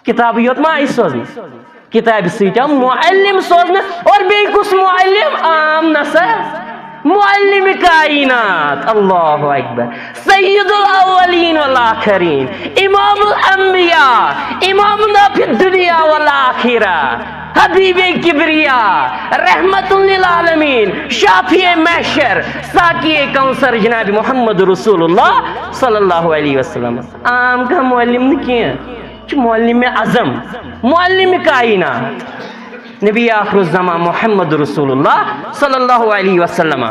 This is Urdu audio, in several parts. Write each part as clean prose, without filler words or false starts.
کتاب یوت ما آئی سوزن کتاب سیٹا معلم سوزن اور بے کس معلم عام نسا معلم کائنات اللہ اکبر سید الاولین والآخرین امام الانبیاء امامنا فی الدنیا والآخرہ حبیب کبریا رحمت للعالمین شافی محشر ساقی کوثر جناب محمد رسول اللہ صلی اللہ علیہ وسلم عام کا معلم نہیں معلم اعظم معلم کائنات نبی آخر الزمان محمد رسول اللہ صلی اللہ علیہ وسلم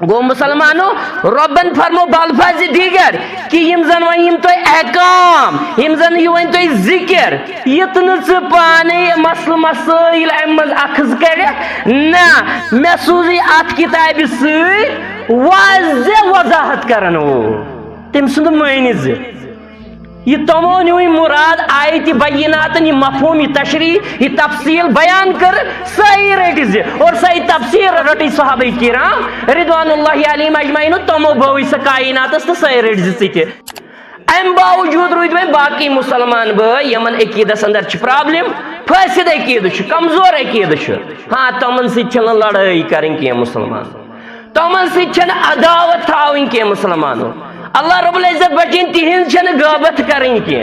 گو مسلمانو ربن فرمو بالفاظ دیگر کہ یم زن ون تو احکام یم زن ون تو ذکر یتن پانے مسل مسائل امز اخذ کر نا میں سوزی ات کتاب ست واضح وضاحت کرن وہ تم سند معنی یہ تمو نیوی مراد آیت بینات یہ مفہوم یہ تشریح یہ تفصیل بیان کر صحیح رٹز اور صحیح تفسیر رٹی صحابہ کرام رضوان اللہ علیہم اجمعین تمو بوئی سا کائنات تو صحیح رٹز سیتے ام باوجود روید میں باقی مسلمان بھائی یمن عقیدس اندر چھ پرابلم فاسد عقید چھ کمزور عقید چھ ہاں تمن سے چھن لڑائی کریں کی مسلمان تمن سے چھن عداوت تھاویں کی مسلمانوں اللہ رب العزت بچین تہن چھن غیبت کریں کی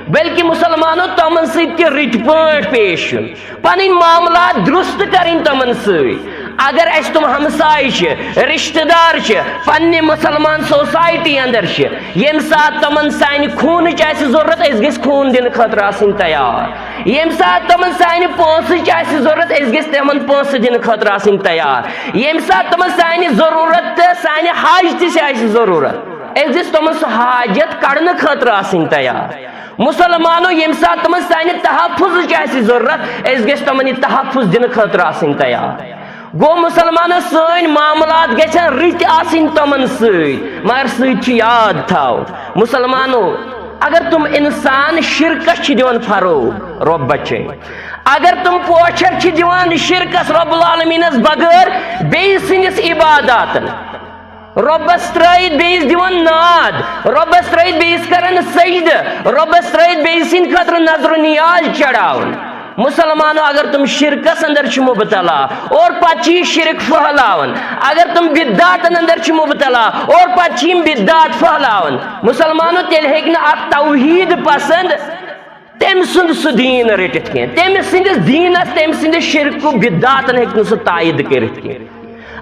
بلکہ مسلمانوں تمن ست رت پاٹ پیش پن معاملات درست کریں تمن ست اگر اس تم ہمسائے رشتہ دار پنہ مسلمان سوسائٹی اندر یم سات تمن سانہ خون ضرورت اس گھس خون دن خاطر آسن تیار یم سات تمن سانہ پونسہ ضرورت اس گھس تمن پونسہ دن خاطر آسن تیار یم سات تمن سانہ ضرورت سانہ حاجت سے ضرورت اس گھس تمن سہ حاجت کڑنے خاطر آسن تیار مسلمانوں یم سات تمن سانہ تحفظ ضرورت اس گھس تمن یہ تحفظ دن خاطر آسن تیار گو مسلمانوں سن معاملات گھن رت آسن تمن ست مگر ست یاد تھاو مسلمانوں اگر تم انسان شرکس دون فروغ رب بچے اگر تم پوچھر دون شرکس رب العالمینس بغیر بیس سندس عبادات ربس ترائید بیس دیون ناد ربس ترائید بیس کرن سجد ربس ترائید بیس سند خطر نظر و نیاز چڑھاون مسلمانوں اگر تم شرکس اندر چھ مبتلا اور پچی شرک پھہلاون اگر تم بدعت اندر چھ مبتلا اور پچیم بدعت پھہلاون مسلمانوں تیل ہیکن اک توحید پسند تم سند سہ دین رٹت کی تم سندس دینس تم سند شرک و بدعت ہیکن سہ تائید کرت کی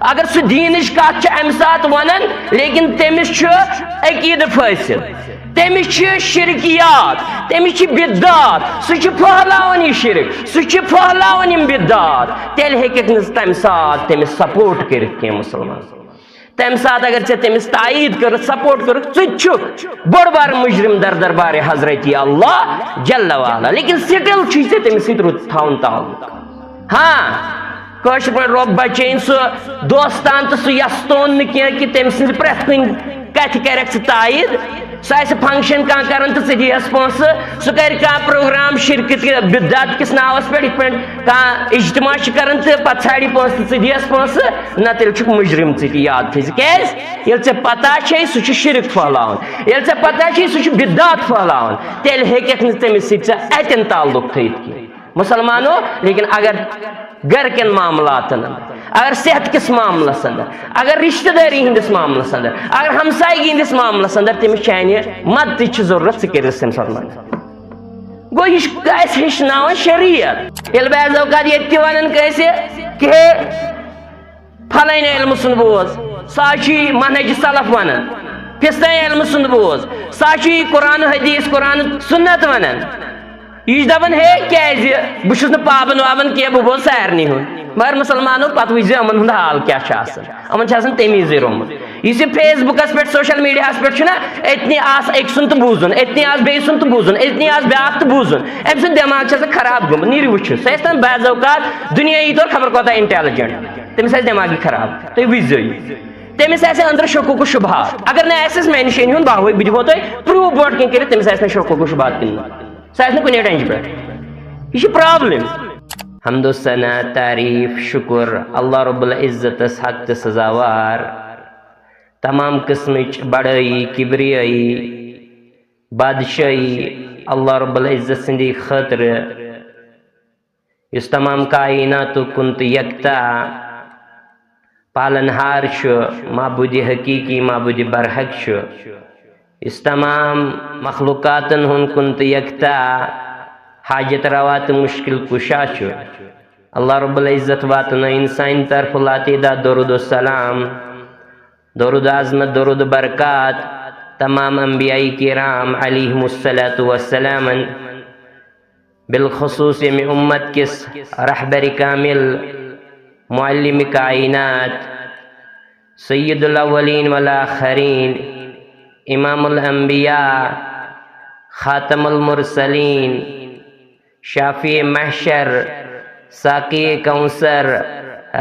اگر سہ دینش کت ام سات ونن لیکن تمس عقید فاصل تمس شرکیات تمس بدعت سہ پھہلاون یہ شرک سہ پھہلاون یم بدعت تیل ہیکھ تمہ سات تمس سپورٹ کرت کی مسلمان تمہ سات اگر ژے تمس تائید کر سپورٹ کر ژٕ بوڑ بار مجرم در دربار حضرت اللہ جل وعلا لیکن سٹل ژے تمس سۭتۍ رُت تھاوُن تعلق ہاں کٲشِر پٲٹھۍ رۄب بچٲیِن سُہ دوستان تہٕ سُہ یستون نہٕ کینٛہہ کہِ تٔمۍ سٕنٛزِ پرٛٮ۪تھ کُنہِ کتھِ کرٮ۪کھ ژٕ تایید سُہ آسہِ فنکشن کانٛہہ کران تہٕ ژٕ دِیَس پونٛسہٕ سُہ کرِ کانٛہہ پروگرام شرکت بدعت کِس ناوس پٮ۪ٹھ یِتھ پٲٹھۍ کانٛہہ اجتماع چھُ کران تہٕ پتہٕ ژھانڈِ پونٛسہٕ تہٕ ژٕ دِیَس پونٛسہٕ نہ تیٚلہِ چھُکھ مُجرم ژٕ تہِ یاد تھٲیزِ کیٛازِ ییٚلہِ ژےٚ پتہ چھے سُہ چھُ شرک پھہلاوان ییٚلہِ ژےٚ پتہ چھے سُہ چھُ بدعت پھہلاوان تیٚلہِ ہیٚکٮ۪کھ نہٕ تٔمِس سۭتۍ ژےٚ اتٮ۪ن تعلق تھٲیِتھ کینٛہہ مسلمانوں لیکن اگر گھر کن معاملات اگر صحت کس معاملس اندر اگر رشتہ داری ہندس معاملس اندر اگر ہمسائیگی ہندس معاملس اندر تمس چانہ مدد ضرورت ثہ کر تم سات گو یہ ہچن شریعت یل بعض اوقات یہ ونان کہ فلٲنۍ علم سُنٛد بوز سا منہج سلف ونان فستٲنۍ علم سُنٛد بوز سا قرآن حدیث قرآن سنت ونان یہ دپان ہے کیازِ بہٕ چھُس نہٕ پابند وابند کینٛہہ بہٕ بوز سارنٕے ہُنٛد مگر مسلمانوں پتہٕ وٕچھ زِ یِمن ہُنٛد حال کیاہ چھُ آسان یِمن چھُ آسان تمیٖزٕے رومُت یُس یہِ فیس بُکس پٮ۪ٹھ سوشل میٖڈیاہس پٮ۪ٹھ چھُنہ اتنی آس أکۍ سُنٛد تہٕ بوٗزُن اتنی آس بیٚیہِ سُنٛد تہٕ بوٗزُن اتنی آس بیٛاکھ تہٕ بوٗزُن أمۍ سُنٛد دٮ۪ماغ چھُ آسان خراب گوٚمُت نیٖرِو وٕچھِو سُہ ٲسۍ تن بعض اوقات دُنیٲیی طور خبر کوتاہ انٹیلِجنٹ تٔمِس آسہِ دٮ۪ماغی خراب تُہۍ وٕچھزیو یہِ تٔمِس آسہِ أنٛدرٕ شکوٗک و شُبہات اگر نہٕ آسٮ۪س میانہِ شینہِ ہُنٛد باہوے بہٕ دِمو تۄہہِ پروٗف برونٛٹھ کِنۍ کٔرِتھ تٔمِس آسہِ نہٕ شکوٗک و شُبہات کِنہٕ سُہ آسہِ نہٕ کُنے ٹینشہِ پٮ۪ٹھ یہ پرابلم حمد و ثنا تعریف شکر اللہ رب العزت حق تو سزاوار تمام قسمچ بڑائی کبریائی بادشاہی اللہ رب العزت سندی خاطر اس تمام کائنات کن تو یکتا پالنہار معبود حقیقی معبود برحق اس تمام مخلوقاتن ہن کن تو یکتا حاجت روات مشکل کشا اللہ رب العزت واتنا انسان طرف لاتیدہ درود السلام درود عظمت درود برکات تمام انبیاء کرام علیہم الصلاۃ والسلام بالخصوص میں امت کس رہبر کامل معلم کائنات سید الاولین والآخرین امام الانبیاء خاتم المرسلین شافی محشر ساقی کوثر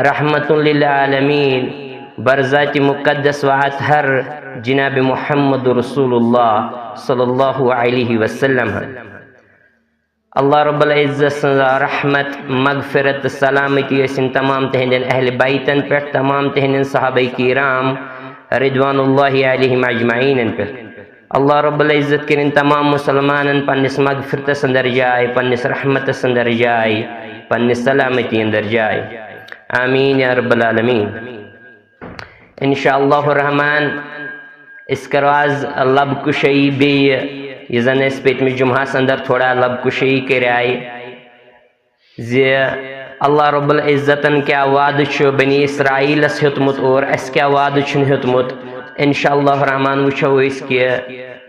رحمت للعالمین برذات مقدس و اطہر جناب محمد رسول اللہ صلی اللہ علیہ وسلم اللہ رب العزت سنزا رحمت مغفرت سلامتی اسن تمام تہندین اہل بیتن پر تمام تہندین صحابہ کرام رضوان اللہ علیہم اجمعین پر اللہ رب العزت کرن تمام مسلمانن پنس مغفرت سندر جائے پنس رحمت سندر جائے پنس سلامتی اندر جائے آمین یا رب العالمین انشاءاللہ الرحمن اس کرواز لب کشی بی یہ زن اس پیت میں جمعہ اندر تھوڑا لب کشی کر آئی زی اللہ رب العزتن کیا وعد چھو بنی اسرائیل اس ہتمت اور اس کیا وعد چھن ہتمت انشاءاللہ الرحمن وچھو اس کے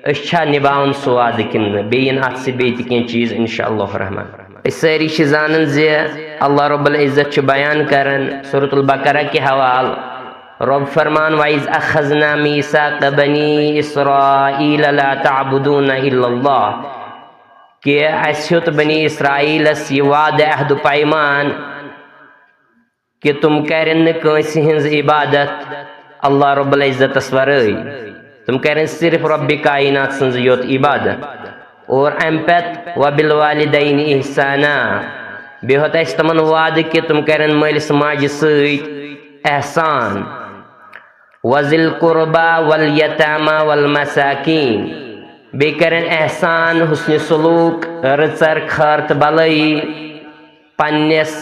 اچھا نباؤن سواد کن بین آت سے بیت کی چیز انشاءاللہ الرحمن اس ساری شزانن زی اللہ رب العزت چھو بیان کرن سورة البقرہ کی حوال رب فرمان وَإِذْ أَخَذْنَا مِيثَاقَ بَنِي إِسْرَائِيلَ لَا تَعْبُدُونَ إِلَّا اللَّهِ کہ اسیت بنی اسرائیل اس یہ وعد عہد پیمان کہ تم کرن کنسی ہنز عبادت اللہ رب العزت اسورائی تم کرن صرف رب کائنات سنز یوت عبادت اور امپت وبالوالدین احسانا بے ہوتا اس تمن وعد کہ تم کرن مالس ماج سیت احسان وذی القربى والیتامى والمساکین بے کرن احسان حسن سلوک رچر خارت بلائی پنس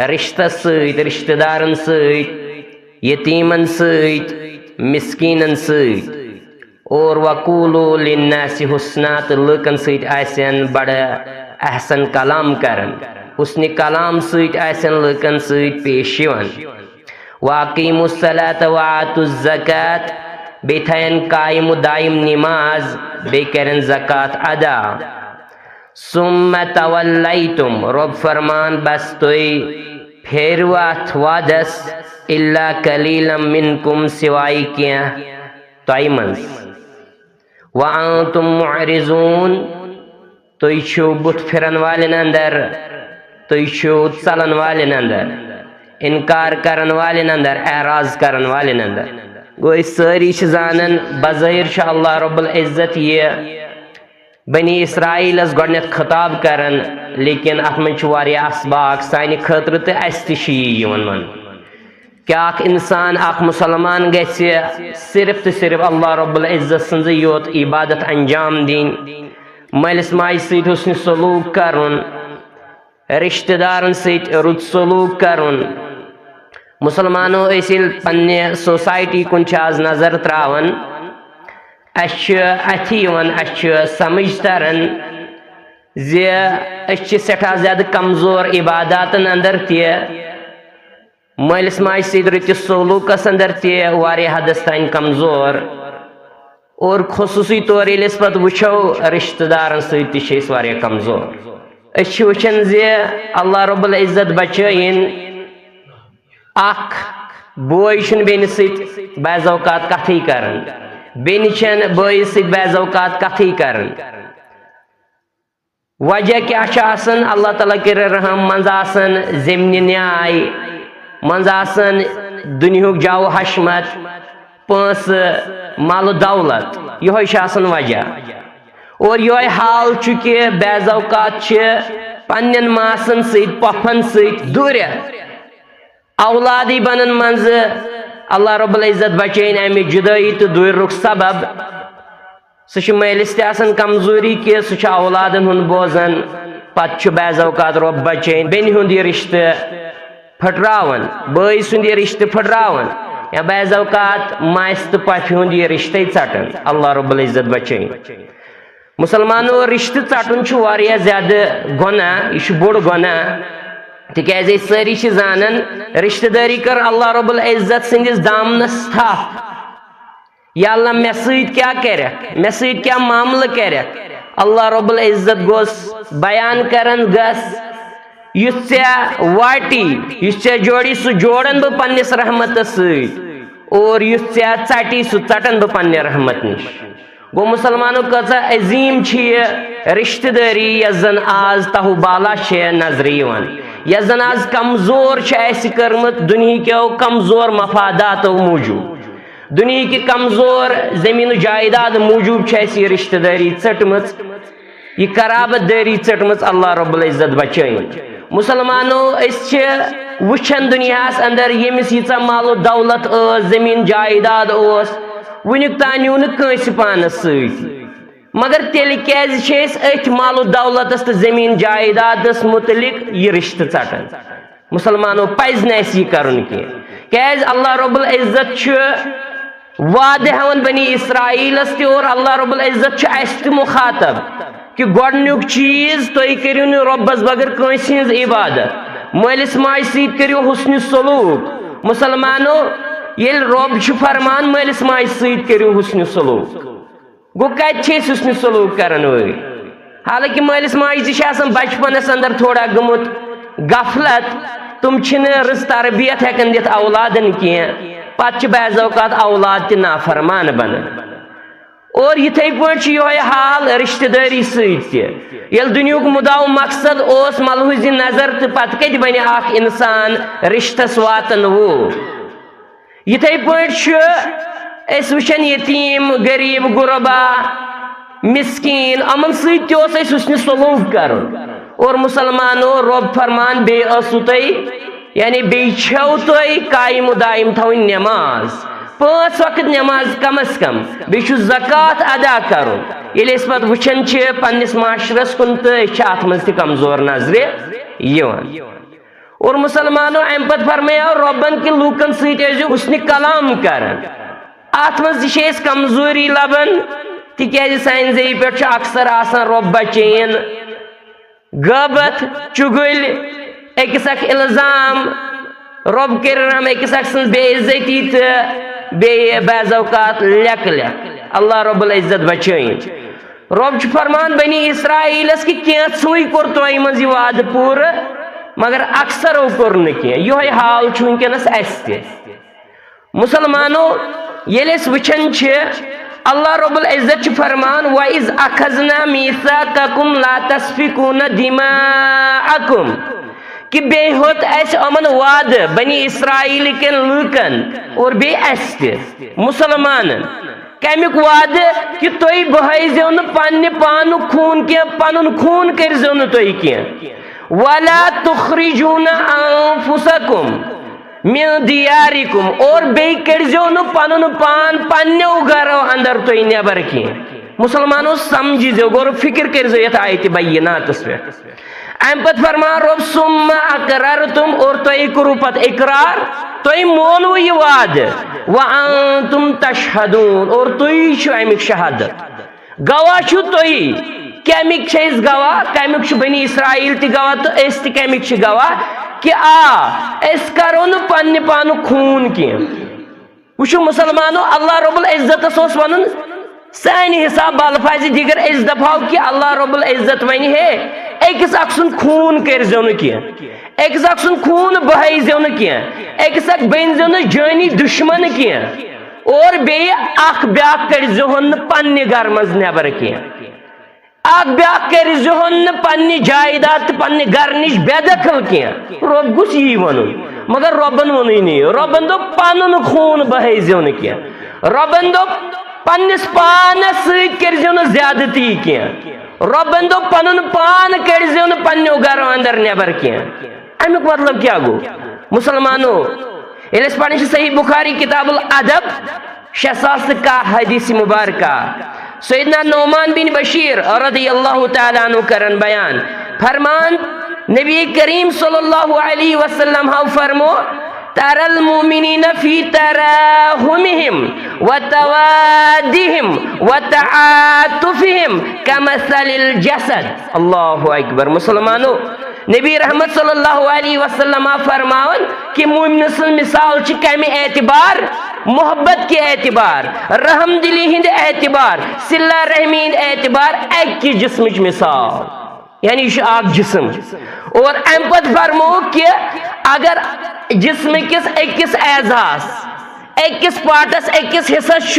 رشتہ سیت رشتہ دارن سیت یتیمن سیت مسکینن سیت اور وقولو للناس حسنات لکن سیت آسین بڑا احسن کلام کرن حسن کلام سیت آسین لکن سیت پیشیون واقیموا الصلاة وآتوا الزکاة بیتھین قائم دائم نماز بیکرن زکاة ادا ثم تولیتم رب فرمان بس توی پھیروات وادس الا قلیلا منکم سوائی کیا توی منز وانتم معرضون توی چھو بت پھرن والن اندر توی چھو چلن والن اندر انکار کرن والن اندر اعراض کرن والن اندر گو اس ساری شزانن بظاہر شاء اللہ رب العزت یہ بنی اسرائیل اس گوڑنیت خطاب کرن لیکن احمد چواری اسباق سانی خطرت استشیئی من کیا اک انسان اک مسلمان گیسی صرف صرف اللہ رب العزت سنزیوت عبادت انجام دین مالس ماج سیت حسن سلوک کرن رشتہ دارن سیت رد سلوک کرن مسلمانوں اسیل پنہ سوسائٹی کن آز نظر تراون اتھیون سمجھ ترن زی سٹھا زیادہ کمزور عباداتن اندر تی مالس ماج سیت رت سلوکس اندر تی واریاہ حدس تین کمزور اور خصوصی طور یس پت وچھو رشتہ دارن سیت تہ واریاہ کمزور اس وچھن زی اللہ رب العزت بچائن اخ بوئی چھن بین سیت بعض اوقات کتھی کرن بین چھن بوئی سیت بعض اوقات کتھی کرن وجہ کیا آسن اللہ تعالیٰ کر رحم منز آسن زمین نیائی منز آسن دنیاک جاو حشمت پانس مال دولت یہ آسن وجہ اور یہ حال چکہ بعض اوقات چھ پنن ماسن سیت پفن سیت دور اولادی بنن منز اللہ رب العزت بچین امی جدائی تو دور رخ سبب سہ مالس تہ کمزوری کہ سہ اولادن ہند بوزان پتہ بعض اوقات رب بچین بین ہند یہ رشتہ پھٹراون بٲے سُنٛد یہ رشتہ پھٹراون یا بعض اوقات ماس تو پفہ ہند یہ رشتہ ژٹان اللہ رب العزت بچین مسلمانوں رشتہ ژٹن چھ واریاہ زیادہ گناہ یہ بوڑ گناہ تکیازِ ساری چھ زانن رشتہ داری کر اللہ رب العزت سندس دامنس تھپ یا اللہ مے سۭتۍ کیا کرکھ مے سۭتۍ کیا معاملہ کرکھ اللہ رب العزت گوس بیان کرن گس یُس ژےٚ واٹی یُس ژےٚ جوڑی سُہ جوڑن بہٕ پننس رحمتس سۭتۍ اور یُس ژےٚ ژٹی سُہ ژٹن بہٕ پننہِ رحمت نش گو مسلمانوں کۭژاہ عظیٖم چھِ یہِ رشتہ دٲری یۄس زن آز تہو بالا چھےٚ نظرِ یِوان یۄس زن آز کمزور چھِ اسہِ کٔرمٕژ دُنہیٖکیو کمزور مفاداتو موٗجوٗب دنیا کمزور زمین و جائیداد موجوب یہ رشتہ داری ژٹمٕژ یہ قرابت داری ژٹمٕژ اللہ رب العزت بچائن مسلمانوں اس وچھن دنیاس اندر یمس ییژا مال و دولت زمین جائیداد ونیُک تام نیوٗ نہٕ کٲنٛسہِ پانس سۭتۍ مگر تیٚلہِ کیازِ چھِ أسۍ أتھۍ مال و دولتس تہٕ زمین جائیدادس متعلق یہ رشتہ ژٹان مسلمانوں پزِ نہٕ اَسہِ یہِ کرُن کینٛہہ کیازِ اللہ رب العزت چھُ وعدہ ہون بنی اسرائیلس تہ اور اللہ رب العزت اس تہ مخاطب کہ گۄڈنیُک چیز تُہۍ کٔرِو نہٕ رۄبس بغٲر کٲنٛسہِ ہٕنٛز عبادت مٲلِس ماجہِ سۭتۍ کٔرِو حسنِ سلوٗک مسلمانو ییٚلہِ رۄب چھُ فرمان مٲلِس ماجہِ سۭتۍ کٔرِو حسنِ سلوٗک گوٚو کتہِ چھِ أسۍ حسنِ سلوٗک کرن وٲلۍ حالانکہ مٲلِس ماجہِ تہِ چھِ آسان بچپنس اندر تھوڑا گوٚمُت غفلت تم چھِنہٕ رٕژ تربیت ہٮ۪کان دِتھ اولادن کینٛہہ پتہ بعض اوقات اولاد تہ نافرمان بنان اور یتھے پٲٹھۍ یہ حال رشتہ داری سۭتۍ تہ ییٚلہِ دُنیُک مُدا و مقصد اوس ملحوظ نظر تہٕ پتہٕ کتہِ بنہِ اکھ انسان رشتس واتن وول یتھے پٲٹھۍ چھُ أسۍ وٕچھان یتیٖم غریٖب غُربا مسکیٖن یِمن سۭتۍ تہِ اوس اَسہِ حُسنہِ سلوٗک کرُن اور مسلمانو رۄب فرمان بیٚیہِ ٲسوٕ تۄہہِ یعنی بیٚیہِ چھو تۄہہِ قایِم و دایِم تھاوٕنۍ نٮ۪ماز 5 وقت نٮ۪ماز کم از کم بیٚیہِ چھُ زکات ادا کرُن ییٚلہِ أسۍ پتہٕ وٕچھان چھِ پننس معاشرس کُن تہٕ أسۍ چھِ اتھ منٛز تہِ کمزور نظرِ یِوان اور مسلمانو امہِ پتہٕ فرمایو رۄبن کہِ لوٗکن سۭتۍ ٲسۍزیو حُسنہِ کلام کران اتھ منٛز تہِ چھِ أسۍ کمزوری لبان تِکیازِ سانہِ ذٔریعہٕ پٮ۪ٹھ چھُ اکثر آسان رۄب بچٲیِن غٲبت چُگٕلۍ أکِس اکھ الزام رۄب کٔرِنم أکِس اکھ سٕنٛز بے عزتی تہٕ بیٚیہِ بعض اوقات لیٚکہٕ لیٚکھ اللہ رب العزت بچٲیِن رۄب چھُ فرمان بنی اسرائیلس کہ کینٛژھوٕے کوٚر تۄہہِ منٛز یہِ وعدٕ پوٗرٕ مگر اکثرو کوٚر نہٕ کینٛہہ یِہوے حال چھُ وٕنکیٚنس اسہِ تہِ مسلمانو ییٚلہِ أسۍ وٕچھان چھِ اللہ رب العزت چھُ فرمان وَإِذْ أَخَذْنَا مِيثَاقَكُمْ لَا تَسْفِكُونَ دِمَاءَكُمْ کہ بیٚیہِ ہیوٚت اَسہِ یِمن وعدٕ بنی اسرائیل کٮ۪ن لوٗکن اور بیٚیہِ اَسہِ تہِ مُسلمانن کمیُک وعدٕ کہ تُہۍ بہٲیزیو نہٕ پننہِ پانُک خوٗن کینٛہہ پنُن خوٗن کٔرزیو نہٕ تُہۍ کینٛہہ وَلَا تُخرِجوٗنَ أَنفُسَكُمْ مِن دِیارِکُم اور بیٚیہِ کٔڑزیو نہٕ پنُن پان پننیو گرو اندر تُہۍ نٮ۪بر کینٛہہ مسلمانو سمجھزیو غور فکر کٔرزیو یتھ آیتہِ بیناتس پٮ۪ٹھ امہِ پتہٕ فرمان رۄب ثُمَّ أَقرَرْتُم اور تۄہہِ کوٚروٕ پتہٕ اقرار تۄہہِ مونوٕ یہِ وعدٕ وَأَنتُم تَشْهَدوٗن اور تُہۍ چھِو امیُک شہادت گواہ چھِو تُہی کمیُک چھِ أسۍ گواہ کمیُک چھُ بنی اسرائیل تہِ گواہ تہٕ أسۍ تہِ کمیُک چھِ گواہ کہ أسۍ کرو نہٕ پننہِ پانُک خوٗن کینٛہہ وٕچھِو مسلمانو اللہ رب العزتس اوس ونُن سانہِ حساب بالفاظِ دیگر أسۍ دپہاو کہ اللہ رب العزت ونہِ ہے أکِس اکھ سُنٛد خوٗن کٔرزیو نہٕ کینٛہہ أکِس اکھ سُنٛد خوٗن بہٲیزیو نہٕ کینٛہہ أکِس اکھ بٔنزیو نہٕ جٲنی دُشمن کینٛہہ اور بیٚیہِ اکھ بیاکھ کٔڑزیوہن نہٕ پننہِ گرٕ منٛز نٮ۪بر کینٛہہ اکھ بیاکھ کٔرزیوہن نہٕ پننہِ جایداد تہٕ پننہِ گرٕ نِش بے دخل کینٛہہ رۄب گوٚژھ یی ونُن مگر رۄبن ووٚنُے نہٕ یہِ رۄبن دوٚپ پنُن خوٗن بہٲیزیو نہٕ کینٛہہ رۄبن دوٚپ پننس پانس سۭتۍ کٔرزیو نہٕ زیادتی کینٛہہ رۄبن دوٚپ پنُن پان کٔڑزیو نہٕ پننیو گرو اندر نٮ۪بر کینٛہہ امیُک مطلب کیاہ گوٚو مسلمانو ییٚلہِ أسۍ پران چھِ صحیح بُخاری کتاب الادب 6001 حدیث مبارکہ سیدنا نعمان بن بشیر رضی اللہ تعالیٰ عنہ کرن بیان فرمان نبی کریم صلی اللہ علیہ وسلم ہاو فرمو ترى المؤمنين في تراحمهم وتوادهم وتعاطفهم كمثل الجسد. اللہ اکبر. مسلمانوں نبی رحمت صلی اللہ علیہ وسلم فرماون کہ مومن سن مثال چھ کمی اعتبار محبت کے اعتبار رحم دلی ہند اعتبار صلہ رحمی ہند اعتبار ایک کی جسم مثال یعنی آگ جسم. اور ام پت فرمو کہ اگر جسم کس اکس اعزاز اکس پارٹس اکس حصس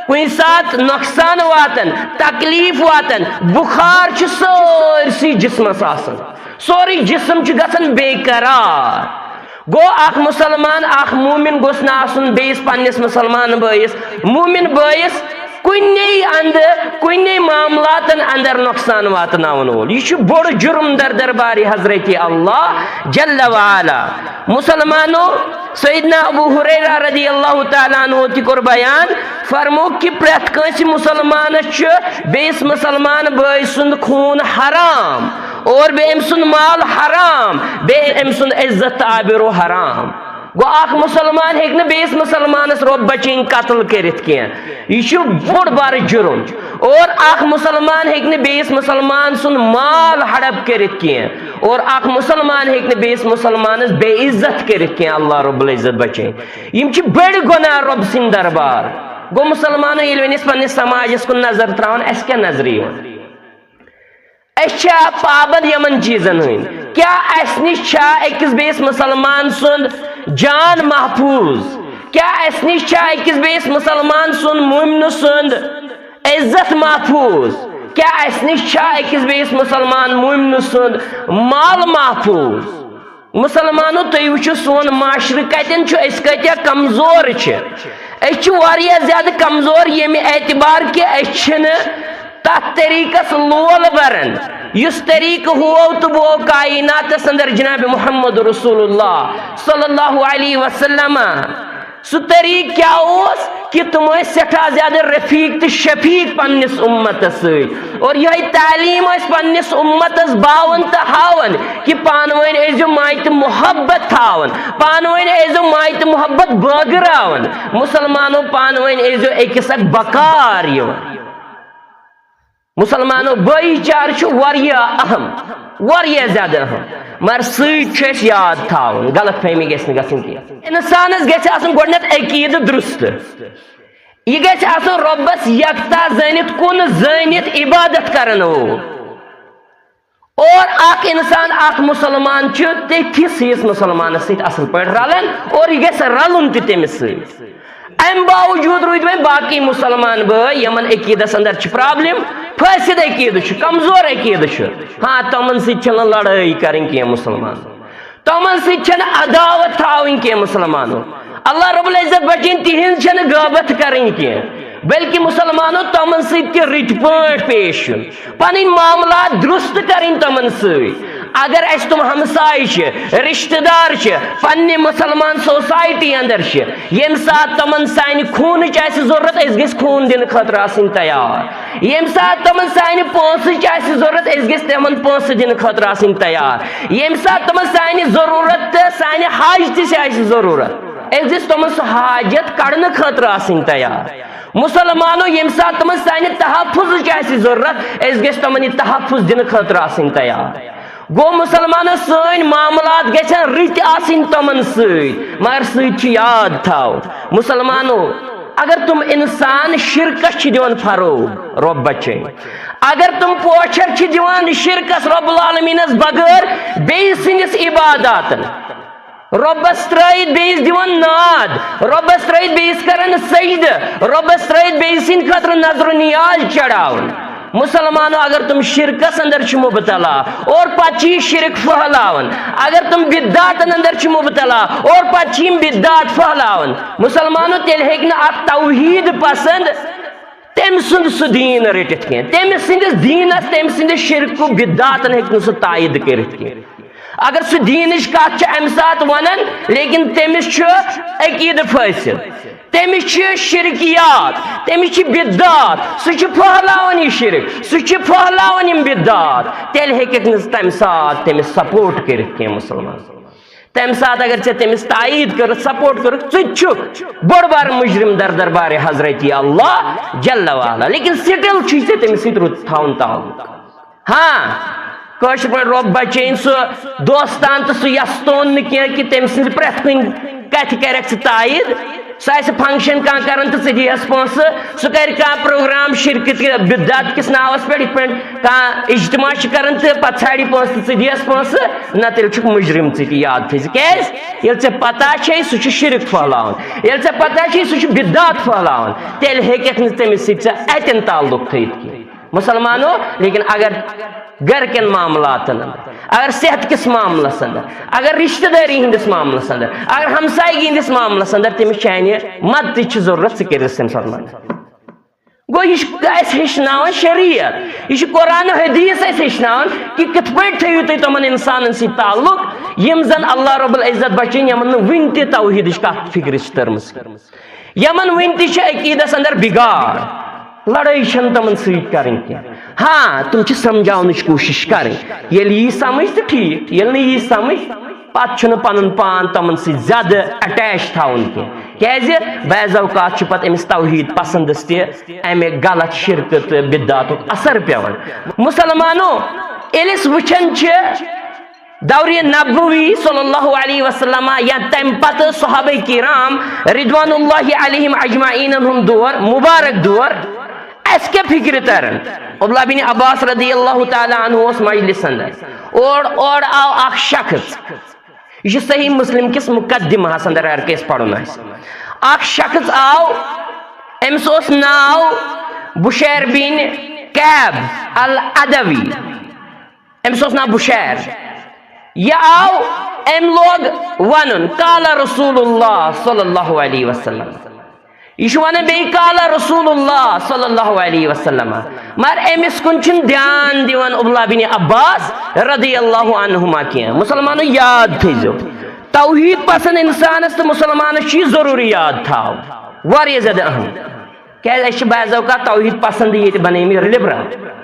کن سات نقصان واتن تکلیف واتن بخار سورسی جسمس آسن سوری جسم گژھان بے قرار. گو اخ مسلمان اخ مومن گوس نہ آسن بیس پنس مسلمان بٲیس مومن بٲیس کُنی معاملاتن اندر نقصان واتناون وول. یہ بوڑ جرم در دربار حضرت اللہ جل وعلا. مسلمانوں سیدنا ابو ہریرہ رضی اللہ تعالیٰ عنہ تہ کور بیان فرمو کہ پرٛٮ۪تھ کٲنٛسہِ مسلمانس چھُ بیٚیِس مسلمان بٲے سُنٛد خوٗن حرام اور بیٚیہِ أمۍ سُنٛد مال حرام بیٚیہِ أمۍ سُنٛد عزت تہٕ آبرو حرام. گو اخ مسلمان ہیک نہ بیس مسلمانس رب بچین قتل کرت کی یہ بوڑ بار جرم. اور اخ مسلمان ہیک نہ بیس مسلمان سن مال ہڑپ کرت کی اور اخ مسلمان ہیک نہ بیس مسلمانس بے عزت کرت کی. اللہ رب العزت بچین یم چھ بڑ گناہ رب سن دربار. گو مسلمانو یل ونس پنس سماجس کن نظر تراون اس کیا نظر یوان اچھا پابند یمن چیزن ہند کیا اس نش اکس بیس مسلمان سن جان محفوظ کیا اس نش اکس بیس مسلمان سن مومن سند عزت محفوظ کیا اس نش اکس بیس مسلمان مومن سند مال محفوظ. مسلمانو تھی وچو سون معاشرہ کتن اس کتیا کمزور واریاہ زیادہ کمزور یم اعتبار کہ تات طریقس لول برن یس طریقہ ہو تو بو کائنات اندر جناب محمد رسول اللہ صلی اللہ علیہ وسلم سہ طریق کیا اس کہ تم سٹھا زیادہ رفیق تو شفیق پنس امتس ست اور یہ تعلیم پنس امتس باون تو ہاون کہ پان ون ایزو مایت محبت تھاون پان ون ایزو مایت محبت بٲگراون. مسلمانوں پان ون ایزو اکس اک بکار یوان. مسلمانوں بھائی چار واریاہ اہم واریاہ زیادہ اہم مگر ست یاد تھاون غلط فہمی گژھِ نہٕ گژھٕنۍ کینٛہہ. انسانس گژھِ آسُن گۄڈنٮ۪تھ عقیٖدٕ درست یہ گژھِ آسُن رۄبس یکتا زٲنِتھ کُن زٲنِتھ عبادت کرن وول. اور اکھ انسان اکھ مسلمان چھُ تِتھِس ہِوِس مسلمانس سۭتۍ اصل پٲٹھۍ رلان اور یہ گژھِ رلُن تہِ تٔمِس سۭتۍ. ام باوجود روٗدۍ وۄنۍ باقی مسلمان بٲے یمن عقیٖدس اندر چھِ پرابلم فٲسد عقیٖدٕ چھُ کمزور عقیٖدٕ چھُ ہاں تمن سۭتۍ چھنہٕ لڑٲے کرٕنۍ کینٛہہ مسلمان تمن سۭتۍ چھنہٕ عداوت تھاوٕنۍ کینٛہہ مسلمانو. اللہ رب العزت بچین تہنز چھنہٕ غٲبت کرٕنۍ کینٛہہ بلکہ مسلمانوں تمن سۭتۍ تہِ رٕتۍ پٲٹھۍ پیش یُن پنٕنۍ معاملات درست کرٕنۍ تمن سۭتۍ. اگر اس تم ہمسائے رشتہ دار پنہ مسلمان سوسائٹی اندر یم سات تمن سانہ خونچ ضرورت اس گژھِ خون دن خاطر آسن تیار یم سات تمن سانہ پونسچ ضرورت اس گژھِ تمن پونسہ دن خاطر آسن تیار یم سات تمن سانہ ضرورت سانہ حاجت ضرورت اس گژھِ تمن سہ حاجت کڑنے خاطر آسن تیار. مسلمانوں یم سات تمن سانہ تحفظ ضرورت اس گژھِ تمن یہ تحفظ دن خاطر آسن تیار. گو مسلمانوں سن معاملات گژھن رت آسن تمن ست مگر ست یاد تھاو مسلمانوں اگر تم انسان شرکس دان فروغ رب بچے اگر تم پوچھر دان شرکس رب العالمینس بغیر بیس سندس عباداتن ربس ترائیت بیس دیوان ناد ربس ترائیت بیس کرن سجد ربس ترائیت بیس سند خاطر نظر نیاز چڑھاون. مسلمانوں اگر تم شرکس اندر مبتلا اور پچی شرک پھہلاون اگر تم بدعات اندر مبتلا اور پچیم بدعات پھہلاون مسلمانوں تیل ہیکن اک توحید پسند تم سند سہ دین رٹت کی تم سندس دینس تم سند شرک بدعاتن ہیکن سہ تائید کرت کی. اگر سہ دینچ کت ام سات ونان لیکن تمس عقید فاصل تمس شرکیات تمس بدعات سہ پھہلاون یہ شرک سہ پھہلاون یم بدعات تیل ہیکھ تمہ سات تمس سپورٹ کرت کی مسلمان تمہ سات اگر ژے تمس تائید کر سپورٹ کر ژٕ بوڑ بار مجرم در دربار حضرت اللہ جل وعلا لیکن سٹل ژے تمس سۭتۍ رُت تھاوُن تعلق ہاں کٲشِر پٲٹھۍ رۄب بچٲیِن سُہ دوستان تہٕ سُہ یستون نہٕ کینٛہہ کہِ تٔمۍ سٕنٛدِ پرٛٮ۪تھ کُنہِ کتھِ کرٮ۪کھ ژٕ تایید سہ آسہِ فنکشن کانٛہہ کران تہٕ ژٕ دِیَس پونٛسہٕ سُہ کرِ کانٛہہ پروگرام شرکت بدعت کِس ناوس پٮ۪ٹھ یِتھ پٲٹھۍ کانٛہہ اجتماع چھُ کران تہٕ پتہٕ ژھانڈِ پونٛسہٕ تہٕ ژٕ دِیَس پونٛسہٕ نہ تیٚلہِ چھُکھ مُجرم ژٕ تہِ یاد تھٲیزِ کیٛازِ ییٚلہِ ژےٚ پتہ چھے سُہ چھُ شرک پھہلاوان ییٚلہِ ژےٚ پتہ چھے سُہ چھُ بدعت پھہلاوان تیٚلہِ ہیٚکٮ۪کھ نہٕ تٔمِس سۭتۍ ژےٚ اتٮ۪ن تعلق تھٲیِتھ کینٛہہ مسلمانو لیکن اگر گھر کن معاملاتن اگر صحت کس معاملس اندر اگر رشتہ داری ہندس معاملس اندر اگر ہمسائیگی ہندس معاملس اندر تمس چانہ مدد ضرورت ثہ کر تم سات مدد گو یہ ہچنان شریعت یہ قرآن و حدیث ہچنان کہ کت پہ تھو تھی تمن انسان سی تعلق یم زن اللہ رب العزت بچن یمن ون تہ توحید کت فکر ترمز یمن ون تہ عقیدس اندر بگاڑ لڑائی چھن تمن سۭتۍ کریں کی ہاں تم چھ سمجھاونٕچ کوشش کریں ییٚلہِ یی سمجھ تو ٹھیک ییٚلہِ نہٕ یی سمجھ پتہٕ چھُنہٕ پنُن پان تمن سۭتۍ زیادٕ اٹیچ تھاوُن کینٛہہ کیازِ بعض اوقات چھُ پتہٕ أمِس توحید پسندس تہِ امہِ غلط شرکت تہٕ بدعاتُک اثر پیوان مسلمانو ییٚلہِ أسۍ وٕچھان چھِ دور نبوی صلی اللہ علیہ وسلم یا تم پتہ صحابہ کرام رضوان اللہ علیہم اجمعین ہند دور مبارک دور اس کے فکر ترن عبداللہ بن عباس رضی اللہ تعالی عنہ اس مجلس اندر اور آو اخ شخص یہ صحیح مسلم کس مقدمہ اندر اگر کس پڑھن اخ شخص آو امس اس ناو بشیر بن کعب العدوی امس اس ناو بشیر یہ آو ام لوگ ونن قال رسول اللہ صلی اللہ علیہ وسلم یہ ون بی قال رسول اللہ صلی اللہ علیہ وسلم مگر امس کن چھ دھیان دیوان عبداللہ بن عباس رضی اللہ عنہما کی مسلمانو یاد تھیزو توحید پسند انسانس تو مسلمانس چیز ضروری یاد تھاو واریاہ زیادہ اہم کیازِ اَسہِ چھِ بعض اوقات توحید پسند یہ بنیمٕتۍ لبرل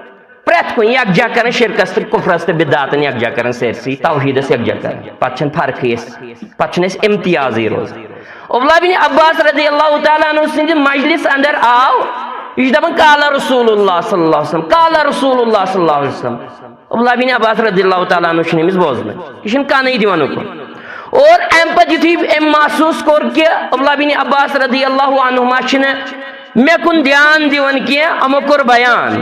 پریت کن یکجا کرن شرکس تو کفرس تو بدعاتن یکجا کرن سیرسی توحیدس یکجا کرن پتہ چھن فرقی پتہ چھن اس امتیازی روز عبداللہ بن عباس رضی اللہ تعالیٰ عنہ سند مجلس اندر آو یہ دپان قال رسول اللہ صلی اللہ علیہ وسلم قال رسول اللہ صلی اللہ علیہ وسلم عبداللہ بن عباس رضی اللہ تعالیٰ عنہ چھن امس بوزن یہ چھن کانے دیوان اکن اور ام پتہ یتھی ام محسوس کور کہ عبداللہ بن عباس رضی اللہ عنہما چھن مے کن دھیان دیوان کی امو کور بیان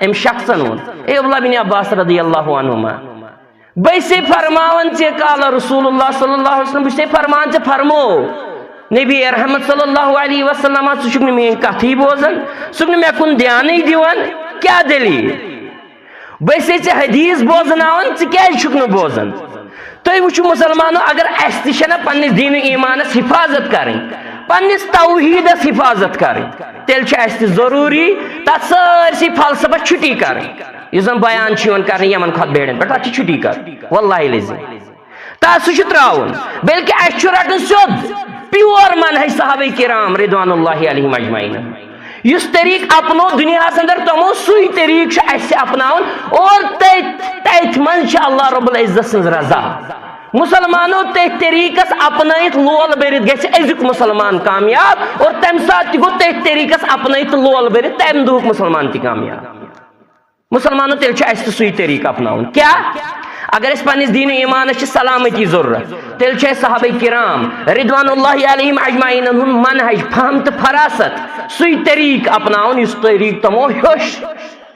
ام شخصن ون اے عبداللہ بن عباس رضی اللہ عنہما بیسے فرماون ژے قال رسول اللہ صلی اللہ علیہ وسلم بیسے فرمان ژے فرمو نبی رحمت صلی اللہ علیہ وسلم ژٕ چھُکھ نہٕ میٲنۍ کتھٕے بوزان ژٕ چھُکھ نہٕ مےٚ کُن دھیانٕے دِوان کیٛاہ دٔلیٖل بیسے ژےٚ حدیث بوزناوان ژٕ کیٛازِ چھُکھ نہٕ بوزان تُہۍ وٕچھِو مسلمانو اگر اَسہِ تہِ چھےٚ نہ پننِس دیٖنہِ ایٖمانس حفاظت کرٕنۍ پننِس توحیٖدس حفاظت کرٕنۍ تیٚلہِ چھُ اَسہِ تہِ ضروٗری تتھ سٲرسٕے فلسفس چھُٹی کرٕنۍ یُس زن بیان چھُ یِوان کرنہٕ یمن خۄطبہن پٮ۪ٹھ تتھ چھِ چھُٹی کرٕنۍ واللہ العظیٖم تتھ سُہ چھُ تراوُن بلکہِ اَسہِ چھُ رٹُن سیوٚد پیور منہج صحابہ کرام رضوان اللہ علیہم اجمعین اس طریق اپنو دنیا اندر تمو سوئی طریق اس اپناون اور تیت من اللہ رب العزت سن رضا مسلمانوں تیت طریقس اپنائت لول برت گھس ازک مسلمان کامیاب اور تم سات گو تیت طریقس اپنائت لول برت تم دہک مسلمان تی کامیاب مسلمانوں تیل اس سوئی طریق اپناون کیا اگر اس پنس دین ایمانس چھ سلامتی ضرورت تیل چھ صحابہ کرام رضوان اللہ علیہم اجمعین ہن منہج فہم تو فراست سوئی طریق اپناون اس طریق تمو ہیوش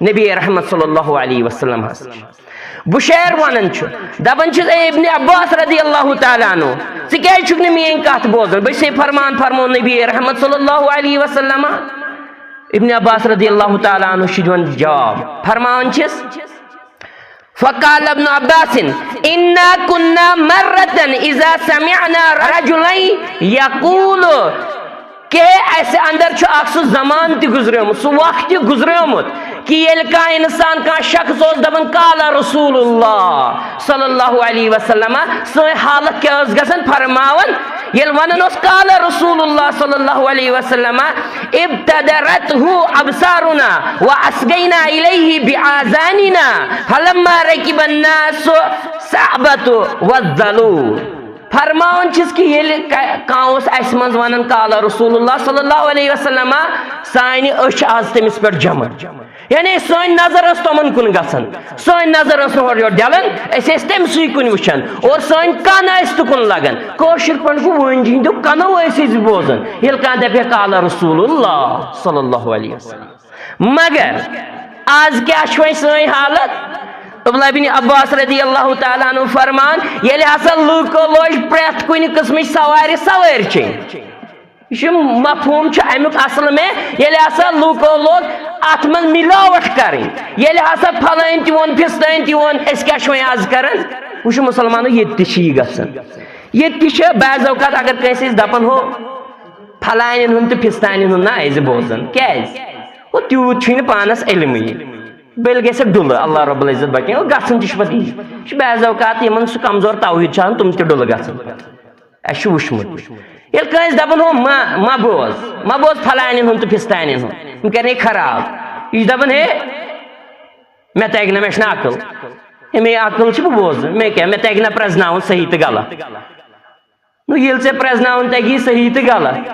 نبی رحمت صلی اللہ علیہ وسلم ہس بشیر ونن چھ دپان چھ اے ابن عباس رضی اللہ تعالی عنہ ژٕ کیازِ چھُکھ نہٕ میٲنۍ کتھ بوزان بہٕ چھسے فرمان فرمو نبی رحمت صلی اللہ علیہ وسلم ابن عباس رضی اللہ تعالی عنہ چھ دِوان جواب فرمان چھس فقال ابن عباس انا كنا مرة اذا سمعنا رجلا يقول کہ ایسے اندر چھو اکھ سو زمان تی گزریومت سو وقت تی گزریومت کہ یل کا انسان کا شخص اوس دپان قال رسول اللہ صلی اللہ علیہ وسلم سو حالت کیا اس گژھان فرماون یل ونن اس قال رسول اللہ صلی اللہ علیہ وسلم ابتدرته ابصارنا واسقينا الیہ بعاذاننا فلما ركب الناس صعبت والذلول. فرماون چھس کہ یل کانس اس منز ونن قال رسول اللہ صلی اللہ علیہ وسلم سانہ اچھ آز تمس پہ جمع یعنی سن نظر اس تمن کن گژھان سن نظر اس ہور یور ڈلان اس تم سی کن وچھان اور سن کان اس تکن لگان کوشر پن کو ونج ہندو کنو اس بوزان یل کان دپہ قال رسول اللہ صلی اللہ علیہ وسلم. مگر آز کیا چھوئی سن حالت عبداللہ بن عباس رضی اللہ تعالیٰ عنہ فرمان یلی ہسا لوکو لوج پریت کن قسم سوار چین یہ مفہوم امیک اصل میں یلی ہسا لوکو لوگ ات من ملاوٹ کریں یلی ہسا پھلائن تون پھستائن تون اس کیا چھویں آز کرن وہ مسلمانوں یہ تشی گسن یہ تش بعض اوقات اگر کیسے دپن ہو پھلائن ہن تو پھستائن ہن نہ ایز بوزن کیاز وہ تیوت چھن پانس علم بیل گیس ڈل اللہ رب العزت بچیں گھن تہ پہ بعض اوقات یمن سہ کمزور توحید چھان تم تہ ڈل گھن اس وچمت یل کنس دپن ہو ما بوز پھلانین ہن تو پھستانین ہن تم کرنے خراب یہ دپن ہے مے تگ نا مے عقل مے عقل چھ بوز مے کیا مے تگ نا پرزناون صحیح تو غلط نو یل سے پرزناون تگی صحیح تو غلط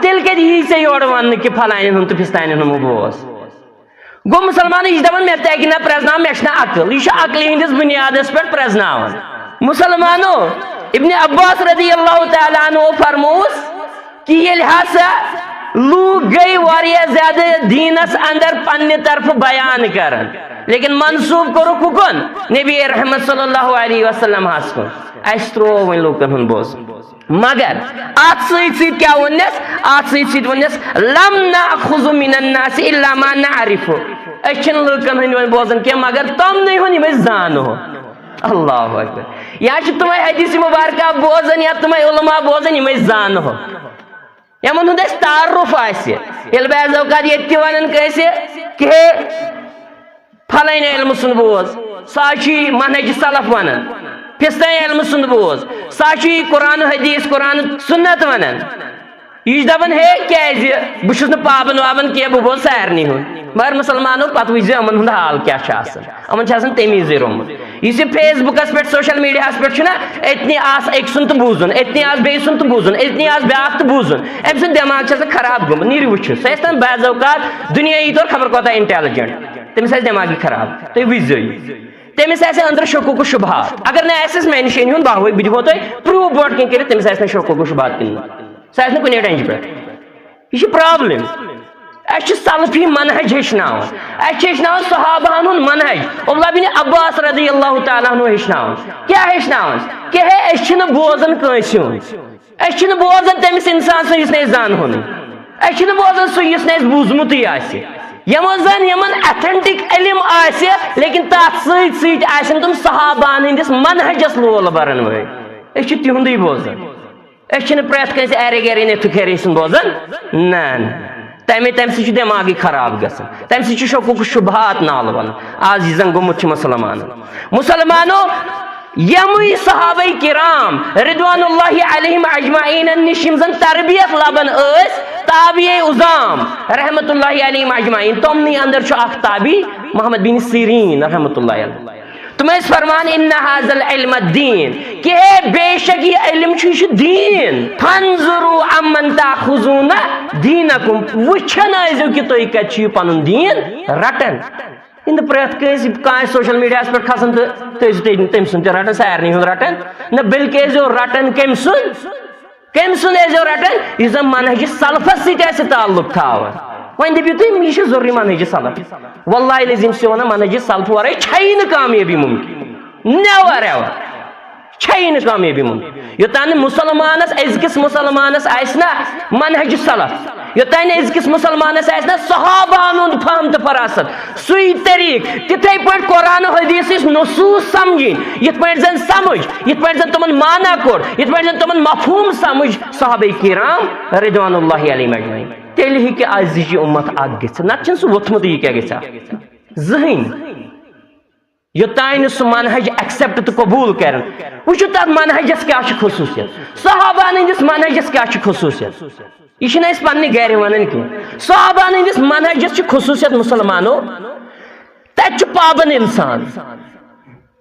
تیل کتہ یہ ژے یور ون کہ پھلانین ہن تو پھستانین ہن بوز گو مسلمان یہ دپان مے تگہ نا پرزناون مے چھنا عقل یہ عقل ہندس بنیادس پہ پرزناون. مسلمانو ابن عباس رضی اللہ تعالیٰ عنہ فرموس کہ یل ہسا لوگ گئی واریاہ زیادہ دینس اندر پنہ طرف بیان کرن لیکن منسوب کرو کن نبی رحمت صلی اللہ علیہ وسلم ہس کن اس ترو ون لوکن ہن بوز. مگر ات ست کیا ونس ات ست ونس لم ناخذ من الناس الا ما نعرف اچھن لوکن ہن بوزن کہ مگر تم نہیں ہن یم زانو. اللہ اکبر. یا چھ تمے حدیث مبارکہ بوزن یا تمے علماء بوزن یم زانو یمن ہند تعارف آسہ یل بعض اوقات یہ ونان کیسے کہ پھلائن علم سن بوز ساچی منہج سلف ونان پھستائن علم سن بوز ساچی قرآن حدیث قرآن سنت ونان یہ دپان ہے کیازِ بہ چھس نہ پابند وابند کی بہ بوز سارنی ہند مگر مسلمانوں پتہ وچ یمن ہند حال کیا یمن آسان تمیزی رومت اس فیس بکس پہ سوشل میڈیا پہ اتنی آس ایک سن تو بوزن اتنی آس بی سن تو بوزن اتنی آس بیاکھ تو بوزن ام سن دماغ خراب گومت نیری وچھو سہ ٲسۍتن بعض اوقات دنیائی طور خبر کوتاہ انٹیلجنٹ تمس آسہِ دماغی خراب تُہۍ وٕچھزیو یہِ تمس آسہِ أنٛدرٕ شکوک و شبہات اگر نہٕ آسٮ۪س میانہِ شینہِ ہُنٛد باہوے بہٕ دِمو تۄہہِ پروٗف برونٛٹھ کِنۍ کٔرِتھ تمس آسہِ نہٕ شکوک و شبہات کِنہٕ سۄ آسہِ نہٕ کُنی ٹینجہِ پٮ۪ٹھ یہِ چھِ پرابلم. اس سلفی منہج ہچناون اس ہچناون صحابہن ہن منہج. عبداللہ بن عباس رضی اللہ تعالیٰ عنہ ہچناون کیا ہچناون کہ اس چھن بوزن کٲنٛسہِ ہُنٛد اس چھن بوزن تمس انسان سُنٛد یُس نہٕ أسۍ زانہون اس چھن بوزن سُہ یُس نہٕ اَسہِ بوٗزمُتٕے آسہِ یمن زن یمن ایتھنٹک علم آسہِ لیکن تتھ سۭتۍ سۭتۍ آسن تم صحابہن ہندس منہجس لول برن وٲلۍ أسۍ چھِ تِہُنٛدُے بوزان أسۍ چھِنہٕ پرٛٮ۪تھ کٲنٛسہِ ایرے گیرے نتھٕ خیرے سُنٛد بوزان نہ تمہ سۭتۍ دماغی خراب گژھان تمہ سۭتۍ شکوک شبہات نالہٕ ونان آز یہِ زن گوٚمُت چھُ مسلمانو یمٕے صحابہ کرام رضوان اللہ علیہم اجمعین نش یم زن تربیت لبان تابعی عظام رحمت اللہ علیہم اجمعین تمنٕے اندر چھُ اکھ تابعی محمد بن سیرین رحمت اللہ علیہ تم فرمان ان هذا العلم الدین کہ بے شک یہ علم چھ دین فانظروا عمن تاخذون دینکم وچھن ٲسِو کہ تُہۍ کتہِ چھِو پنُن دین رٹان ان پرٛٮ۪تھ کٲنٛسہِ کانٛہہ سوشل میڈیاہس پٮ۪ٹھ کھسان تہٕ تُہۍ ٲسِو تٔمۍ سُنٛد تہِ رٹان سارنٕے ہُنٛد رٹان نہ بلکہِ ٲسۍزیو رٹان کٔمۍ سُنٛد ٲسۍزیو رٹان یُس زن منہج سلفس سۭتۍ آسہِ تعلق تھاوان. وۄنۍ دٔپِو تُہۍ یہِ چھُ ضروٗری منہج سلف واللہ العظیٖم چھُ ونان منہج سلف ورٲے چھیی نہٕ کامیٲبی ممکن نیور ایور چھیی نہٕ کامیٲبی ممکن یوٚتانۍ نہٕ مسلمانس أزکِس مسلمانس آسہِ نا منہج سلف یوٚتانۍ نہٕ أزکِس مسلمانس آسہِ نا صحابہن ہُنٛد فہم تہٕ فراست سُے طریٖقہٕ تِتھے پٲٹھۍ قرآن حدیثٕچ نصوٗص سمجھِنۍ یِتھ پٲٹھۍ زن سمجھ یِتھ پٲٹھۍ زن تِمن مانا کوٚر یِتھ پٲٹھۍ زن تِمن مفہوٗم سمجھ صحابہ کرام رضوان اللہ علیہم اجمعین تیٚلہِ ہیٚکہِ أزِچ یہِ اُمت اکھ گٔژھِتھ نتہٕ چھُنہٕ سُہ ووٚتھمُتٕے یہِ کیٛاہ گژھِ زٕہٕنۍ. یوتانۍ سُہ منہج ایکسپٹ تو قبول کرن وچھو تتھ منہجس کیا چھ خصوصیت صحابہ ہندس منہجس کیا چھ خصوصیت یہ چھنہ اس پننہِ گرِ ونان کی صحابہ ہندس منہجس چھ خصوصیت مسلمانو تت چھ پابند انسان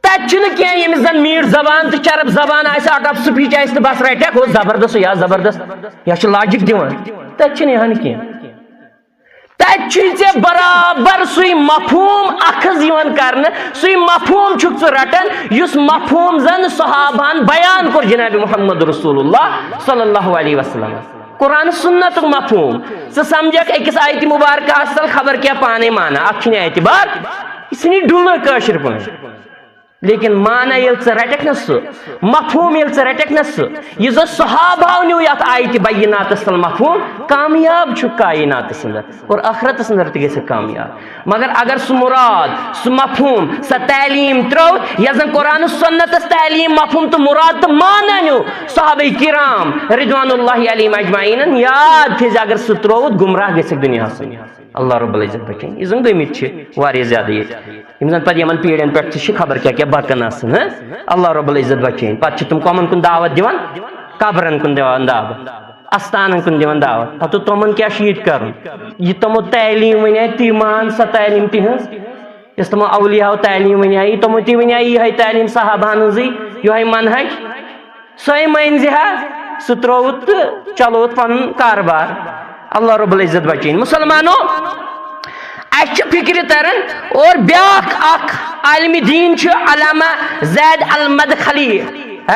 تت چھنہ کینٛہہ ییٚمِس زن میٖٹھ زبان تہٕ چرب زبان آسہِ آؤٹ آف سپیچ آسہِ تہٕ بس رٹیکھ ہو زبردست یا زبردست یا چھ لاجک دِوان تت چھنہ یہان کینٛہہ تت چھ برابر سُے مفہوم اخذ یوان کرنہ سُے مفہوم چھُکھ ژٕ رٹان یُس مفہوم زن صحابہن بیان کوٚر جناب محمد رسول اللہ صلی اللہ علیہ وسلم قرآن سنت مفہوم ژٕ سمجھکھ أکِس آیتہِ مبارکہ اصل خبر کیا پانے مانا اتھ چھُنہٕ اعتبار یہِ ژھٕنی ڈُلہٕ کٲشِر پٲٹھۍ لیکن مانا ییٚلہِ ژٕ رٹکھ نہ سُہ مفہوم ییٚلہِ ژٕ رٹکھ نہ سُہ یُس زن صحابہو نیوٗ یتھ آیتہِ بیناتس تل مفہوم کامیاب چھُ کائناتس اندر اور آخرتس اندر تہِ گژھِ کامیاب مگر اگر سُہ مراد سُہ مفہوم سۄ تعلیٖم ترٛٲو یۄس زن قرآن سنتس تعلیٖم مفہوم تہٕ مراد تہٕ مانا نیوٗ صحابہ کرام رضوان اللہ علیہم اجمعین یاد تھٲیزِ اگر سُہ ترٛووُتھ گمراہ گژھکھ دُنیاہس اللہ رب العزت بچٲیِن یہِ زن گٔمٕتۍ چھِ واریاہ زیادٕ ییٚتہِ یِم زن پتہٕ یِمن پیٖڑین پٮ۪ٹھ تہِ چھِ خبر کیٛاہ کیٛاہ بکان آسان اللہ رب العزت بچٲیِن پتہٕ چھِ تِم کۄمن کُن دعوت دِوان قبرن کُن دِوان دعوت استانن کُن دِوان دعوت پتہٕ تِمن کیٛاہ چھُ ییٚتہِ کرُن یہِ تِمو تعلیٖم ونے تی مان سۄ تعلیٖم تِہنٛز یۄس تِمو اولیاہو تعلیٖم ونے تِمو تہِ ونے یِہے تعلیٖم صحابہن ہٕنٛزٕے یِہے منہج سۄے مٲنزِہا سُہ ترٛووُتھ تہٕ چلووُتھ پنُن کاربار اللہ رب العزت بچٲیِن مسلمانو اچھا فکر تران اور بیاکھ اکھ عالم دین چھُ علامہ زید المدخلی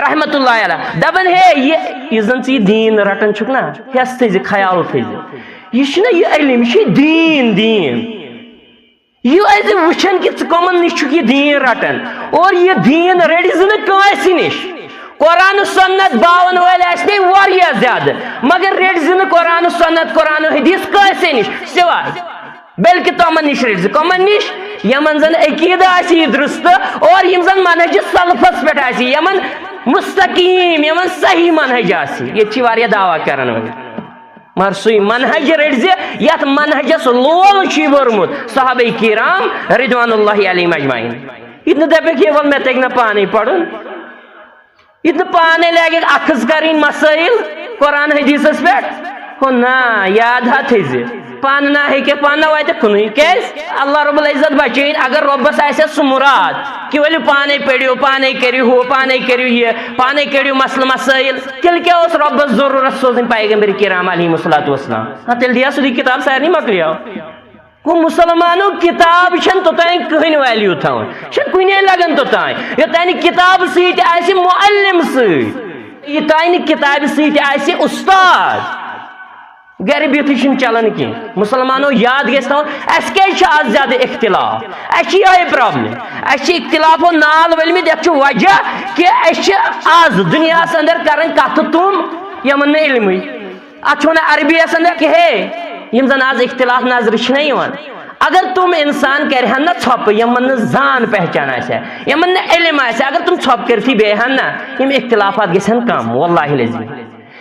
رحمت اللہ علیہ دپان ہے یہ زن ژٕ یہِ دیٖن رٹان چھُکھ نا ہٮ۪س تھٲیزِ خیال تھٲیزِ یہِ چھُنہ یہِ علم یہِ چھُ دیٖن یہِ ٲسۍ وٕچھان کہِ ژٕ کٕمن نِش چھُکھ یہِ دیٖن رٹان اور یہِ دیٖن رٔٹۍ زِ نہٕ کٲنٛسہِ نِش قرآن سنت باون وٲلۍ آسنے واریاہ زیادٕ مگر رٔٹۍ زِ نہٕ قرآن سنت قرآن حدیث کٲنٛسے نِش سوائے بلکہ تمن نش رٹ کمن نش یمن زن عقیدہ آسی یہ درست اور یم زن منہج سلفس پہ آسی یمن مستقیم یمن صحیح منہج آسی یہ چھ واریاہ دعویٰ کرن وول مگر سُے منہج رٹ زِ یتھ منہجس لول چھ ورمت صحابہ کرام رضوان اللہ علیہم اجمعین یہ نہ دپک یہ ول مے تگہ نہ پانے پڑھن یہ نہ پانے لگے اخذ کریں مسائل قرآن حدیثس پہ ہو نا یاد ہا تھز پان نہ ہیکہ پان نہ واتہ کنُے کیاز اللہ رب العزت بچٲیِن اگر رۄبس آسہِ سُہ مُراد کہ ؤلِو پانے پٔرِو پانے کٔرِو ہُہ پانے کٔرِو یہِ پانے کٔڑِو مسلہٕ مسٲیل تیٚلہِ کیٛاہ اوس رۄبس ضروٗرت سوزٕنۍ پیغمبر کرام علیہم الصلوۃ والسلام ہاں تیٚلہِ دِیا سیوٚدُے کِتاب سارنٕے مۄکلیو گوٚو مُسلمانو کِتاب چھنہٕ توٚتانۍ کٕہٕنۍ ویلیوٗ تھاوان چھنہٕ کُنے لگان توٚتانۍ یوٚتانۍ نہٕ کِتابہٕ سۭتۍ آسہِ معلم سۭتۍ یوٚتانۍ نہٕ کِتابہِ سۭتۍ آسہِ اُستاد گھر بہتھی چھُنہٕ چلان کینٛہہ مسلمانو یاد گژھِ تھاوُن اَسہِ کیٛازِ چھُ آز زیادٕ اختلاف اَسہِ چھِ یِہوے پرابلم اَسہِ چھِ اختلافو نال ؤلمٕتۍ یتھ چھُ وجہ کہِ أسۍ چھِ آز دُنیاہس اندر کران کتھٕ تِم یِمن نہٕ علمٕے اتھ چھُ ونان عربیس اندر کہ ہے یِم زن آز اختلاف نظرِ چھِنہ یِوان اگر تِم انسان کرہن نہ ژھۄپہٕ یِمن نہٕ زان پہچان آسہِ ہا یِمن نہٕ علم آسہِ ہا اگر تِم ژھۄپہٕ کٔرتھٕے بیہن نہ یِم اختلافات گژھن کم واللہ العظیم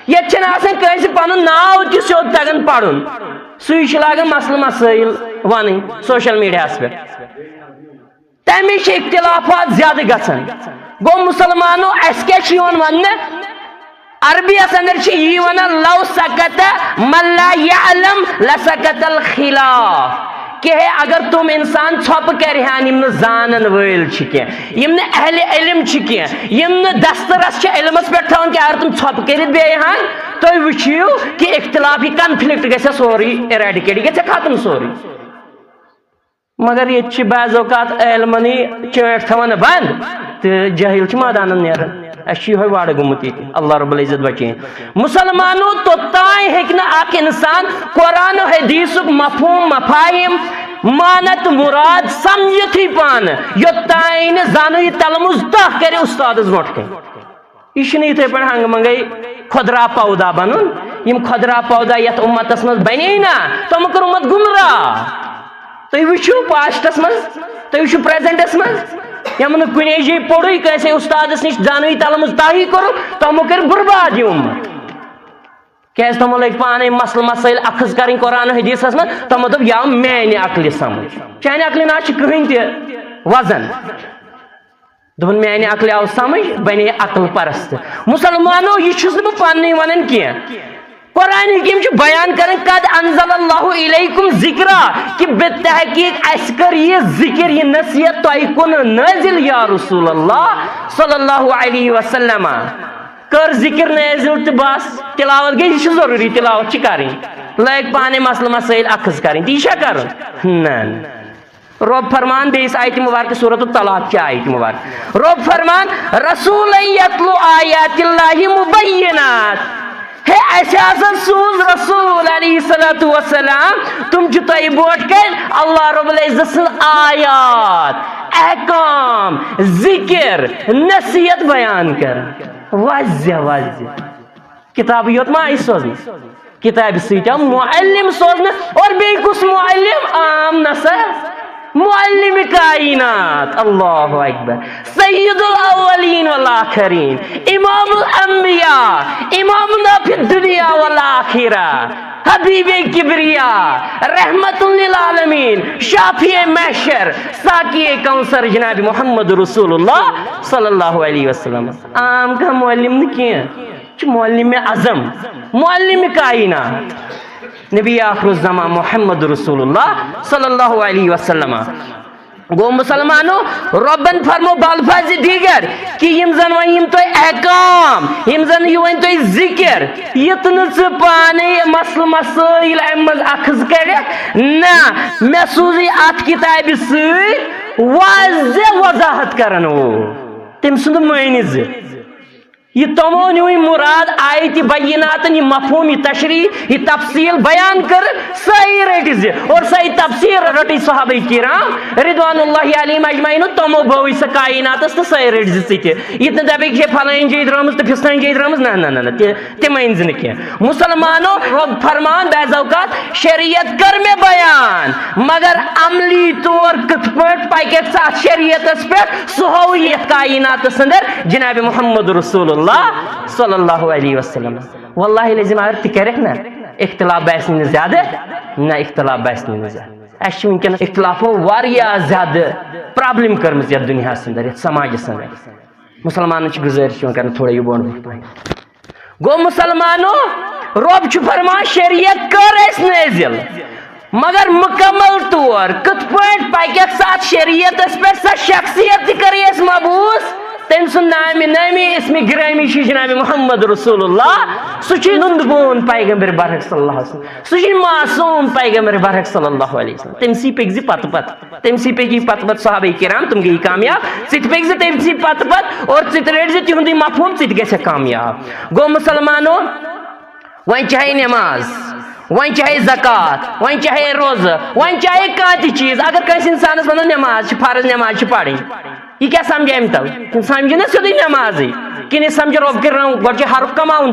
ییٚتہِ چھنہٕ آسان کٲنٛسہِ پنُن ناو تہِ سیوٚد تگان پرُن سُے چھُ لاگان مسلہٕ مسٲیل ونٕنۍ سوشل میڈیاہس پٮ۪ٹھ تمے چھِ اختلافات زیادٕ گژھان گوٚو مُسلمانو اَسہِ کیٛاہ چھُ یِوان وننہٕ عربیس اندر چھِ یی ونان لو سکت من لا یعلم لسکت الخلاف کہ ہے اگر تم انسان ژھۄپہٕ کرہن یم نہٕ زانن وٲلۍ چھِ کینٛہہ یم نہٕ اہل علم چھِ کینٛہہ یم نہٕ دسترس چھِ علمس پٮ۪ٹھ تھاوان کینٛہہ اگر تم ژھۄپہٕ کٔرِتھ بیہن تُہۍ وٕچھِو کہ اختلاف یہِ کنفلکٹ گژھِ سورُے ایریڈِکیٹ یہِ گژھِ ختم سورُے مگر ییٚتہِ چھِ بعض اوقات علمنٕے چٲنٛٹھ تھاوان بنٛد تہٕ جٲہِل چھِ مٲدانن نیران اَسہِ چھُ یِہوے وارٕ گوٚمُت ییٚتہِ اللہ رب العزت بچٲیِن مسلمانو توٚتانۍ ہیٚکہِ نہٕ اکھ انسان قرآن و حدیثُک مفہوم مفاہِم مانت مراد سمجھتھٕے پانہٕ یوٚتانۍ نہٕ زانو یہِ تلمُز دہ کرِ اُستادس برونٛٹھ کَنہِ یہِ چھُنہٕ یِتھٕے پٲٹھۍ ہنٛگہٕ منٛگے خۄدرا پودا بنُن یِم خۄدرا پودا یتھ اُمتس منٛز بنے نا تِمو کوٚر اُمت گمراہ تُہۍ وٕچھِو پاسٹس منٛز تُہۍ وٕچھِو پریزنٹس منٛز یِم نہٕ کُنے جایہِ پوٚرُے کٲنٛسے اُستادس نِش زانوٕے تلمُز تاہی کوٚرُکھ تِمو کٔرۍ برباد یہِ اُمت کیٛازِ تِمو لٔگۍ پانے مسلہٕ مسٲیل اخذ کرٕنۍ قرآن حدیثس منٛز تِمو دوٚپ یہِ آو میانہِ عقلہِ سمجھ چانہِ عقلہِ نہ چھُ کٕہٕنۍ تہِ وزن دپن میانہ عقل آو سمجھ بنے عقل پرست مسلمانوں یہ چھس نہ پانے ونن کی قرآن حکیم بیان کریں قد انزل اللہ علیکم ذکرہ کہ بتحقیق اس کر یہ ذکر یہ نصیحت تو کن نازل یا رسول اللہ صلی اللہ علیہ وسلم کر ذکر نازل تو بس تلاوت گئی یہ ضروری تلاوت کریں لائک پانے مسئلہ مسائل اخذ کریں تیشا کریں نا رب فرمان بیس آیت مبارک سورۃ الطلاق کی آیت مبارک رب فرمان رسول یتلو آیات اللہ مبینات ہے ایسا سوز رسول علیہ السلام تم چتائی بوٹ کر اللہ رب العزت آیات احکام ذکر نصیحت بیان کر واضح واضح کتاب یوت ما آئی سوزنی کتاب سیتا معلم سوزنا اور بے کس معلم عام نصر معلم کائنات اللہ اکبر سید الاولین والآخرین امام الانبیاء امامنا فی الدنیا والآخرہ حبیب کبریاء رحمت للعالمین شافی محشر ساقی کوثر جناب محمد رسول اللہ صلی اللہ علیہ وسلم عام کا معلم نے کیا معلم اعظم معلم کائنات نبی آخر الزمان محمد رسول اللہ صلی اللہ علیہ وسلم گو مسلمانوں ربن فرمو بالفاظ دیگر کہ یم زن ون تو احکام یم زن ون تو ذکر یتن پانے مسل مسائل امز اخذ کر نا میں سوزی ات کتاب ست واضح وضاحت کرن وہ تم سند معنی یہ تمام مراد آیت بینات یہ مفہوم یہ تشریح یہ تفصیل بیان کر صحیح رٹی اور صحیح تفسیر رٹی صحابہ کرام رضوان اللہ علیہم اجمعین تمو بوئی سا کائنات تو صحیح رٹی ثت یہ دپے کہ فلان جائے درامز تو فلان جائے درامز نا تم ان کی مسلمانوں رب فرمان بعض اوقات شریعت کر میں بیان مگر عملی طور کت پٹ پکہ ساتھ شریعت پہ سہولیت کائنات اندر جناب محمد رسول اللہ صلی اللہ علیہ وسلم واللہ لازم اگر تہ کرک نا اختلاف باسہ نہ زیادہ نہ اختلاف باسہ نہ زیادہ اس ونکن اختلافو واریاہ زیادہ پرابلم کرمز یتھ دنیا اندر یتھ سماجس اندر مسلمانن چھ گزارش کرن تھوڑا یہ بون گو مسلمانوں رب چھ فرمان شریعت کر اس نازل مگر مکمل طور کت پٹ پکہ ساتھ شریعت پہ سا شخصیت کر اس مبوس تم سن نامی اسم گرامی جناب محمد رسول اللہ سہ نندبون پیغمبر برحق صلی اللہ علیہ وسلم سہ معصوم پیغمبر برحق صلی اللہ علیہ وسلم تم سی پک پت پت تم سی پکی پت پت صحابہ کرام تم گئی کامیاب ثت پک تم سی پت پت اور ثت رٹ تہد مفہوم ثت گژھِ کامیاب گو مسلمانوں وۄنۍ چاہے نماز ون چاہے زکات ون چاہے روزہ ون چاہے کانٛہہ تہِ چیز اگر کٲنٛسہِ انسانس ونو نماز فرض نماز پڑھیں یہ کیا سمجھے ام تو سمجھے نا سیدھی نمازی کن سمجھے رب کر گۄڈٕ حرف کماؤن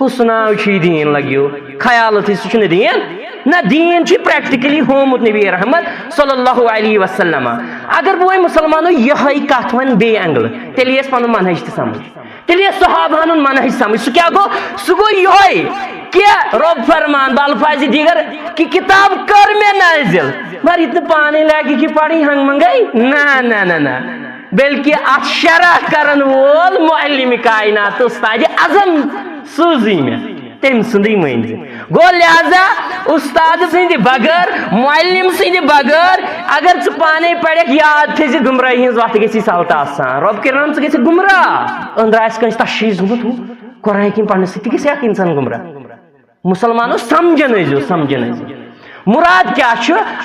حسناو چھ دین لگیو خیالت سہ دین نہ دین چھ پریکٹیکلی ہومت نبی رحمت صلی اللہ علیہ وسلم اگر بہ مسلمانوں یہ کت ون بی اینگل تیل یس پن منہج تہ سمجھ تیل یس صحابہ ہن منہج سمجھ سہ کیا گو سہ گو یہ کہ رب فرمان بالفاظ دیگر کہ کتاب کر میں نازل مگر اتنا پانے لگی کہ پڑھی ہنگ منگائی نا بلکہ ات شرح کرن وول معلم کائنات استاد اعظم سوزی میں تم سندی مینز گو لہذا استاد سند بغیر معلم سند بغیر اگر ث پانے پڑھ یاد تھز گمراہی ہز وقت گژھی سہلت آسان رب کرن ث گژھِ گمراہ اندر آس کنس تشخیص گومت قرآن حکیم پڑھنے سۭتۍ تہِ گژھِ انسان گمراہ مسلمانوں سمجھن مراد کیا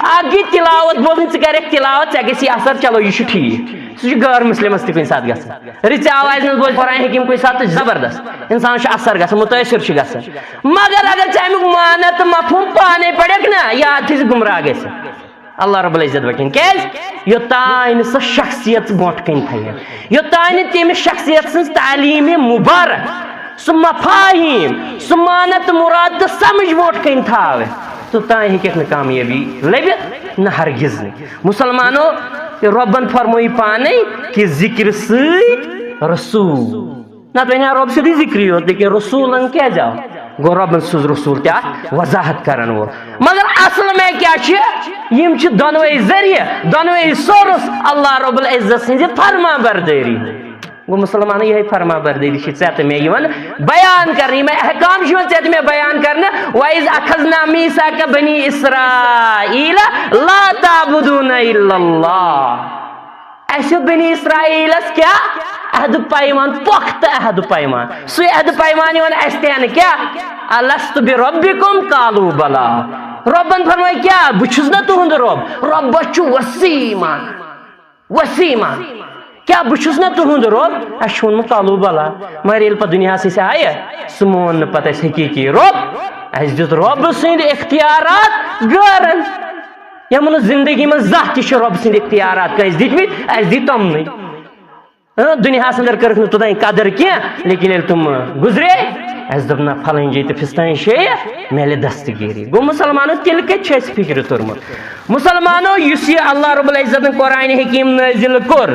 اگی تلاوت بولن ث کرک تلاوت ژے گژھی اثر چلو یہ ٹھیک سہ غیر مسلمس تہ کن سات گژھان رٕژِ آواز منٛز بوزِ قرآن حکیم کُنہِ ساتہٕ زبردست انسان اثر گژھان متٲثر گژھان مگر اگر ژٕ امیُک معنی تہٕ مفہوم پانے پڑھکھ نا یاد تھٲیزِ گمراہ گژھِ اللہ رب العزت بچن کیاز یوتان سہ شخصیت برونٛٹھ کن تھاین یوتان تمہِ شخصیت سٕنٛز تعلیٖم مبارک سہ مفاہیم سہ معنی تہٕ مراد تہٕ سمجھ برونٛٹھ کن تھاوِ توٚتام ہیٚکٮ۪کھ نہٕ کامیٲبی لٔبِتھ نہ ہرگز نہٕ مسلمانوں ربن فرموئی پانے کہ ذکر سۭتۍ رسول نہ تو رب سیدھی ذکری ہوتی کہ رسولن کیا جاؤ گو ربن سوز رسول کیا وضاحت کرن وول مگر اصل میں کیا یم چھ دونوے ذریعہ دونوے سورس اللہ رب العزت سٕنٛزِ فرما برداری گو مسلمان یہ فرما برداری ژےٚ تہٕ مےٚ یِوان بیان کرنہٕ یِم احکام چھِ یِوان ژےٚ تہٕ مےٚ بیان کرنہٕ وَإِذْ أَخَذْنَا مِيثَاقَ بَنِي إِسرائيل لَا تَعْبُدُونَ إِلَّا اللَّهَ اسہِ بنی اسرائیلس کیا عہد پیمان پختہ عہد پیمان سُے عہد پیمان یِوان اَسہِ تہِ ہٮ۪نہٕ کیٛاہ الست بربکم قالوا بلا رۄبن فرمٲے کیٛاہ بہٕ چھُس نا تُہُنٛد رۄب رۄبس چھُ وسیٖمان وسیٖمان کیٛاہ بہٕ چھُس نا تُہُنٛد رۄب اَسہِ چھُ ووٚنمُت قالوا بلا مگر ییٚلہِ پتہٕ دُنیاہس أسۍ آیہِ سُہ مون نہٕ پتہٕ اَسہِ حقیٖقی رۄب اَسہِ دیُت رۄب سٕنٛدۍ اختیارات غٲرن یمن زندگی من زانٛہہ تہِ چھِ رۄب سٕنٛدۍ اختیارات کٲنٛسہِ دِتمٕتۍ اَسہِ دِتۍ تِمنٕے دُنیاہس انٛدر کٔرٕکھ نہٕ توٚتانۍ قدر کینٛہہ لیکن ییٚلہِ تِم گُزرے اَسہِ دوٚپ نہ پھلٲنۍ جایہِ تہٕ فِستٲنۍ جایہِ میلہِ دستگیری گوٚو مُسلمانو تیٚلہِ کتہِ چھُ اَسہِ فِکرِ توٚرمُت مُسلمانو یُس یہِ اللہ رب العزتن قرآنِ حکیٖم نٲزِل کوٚر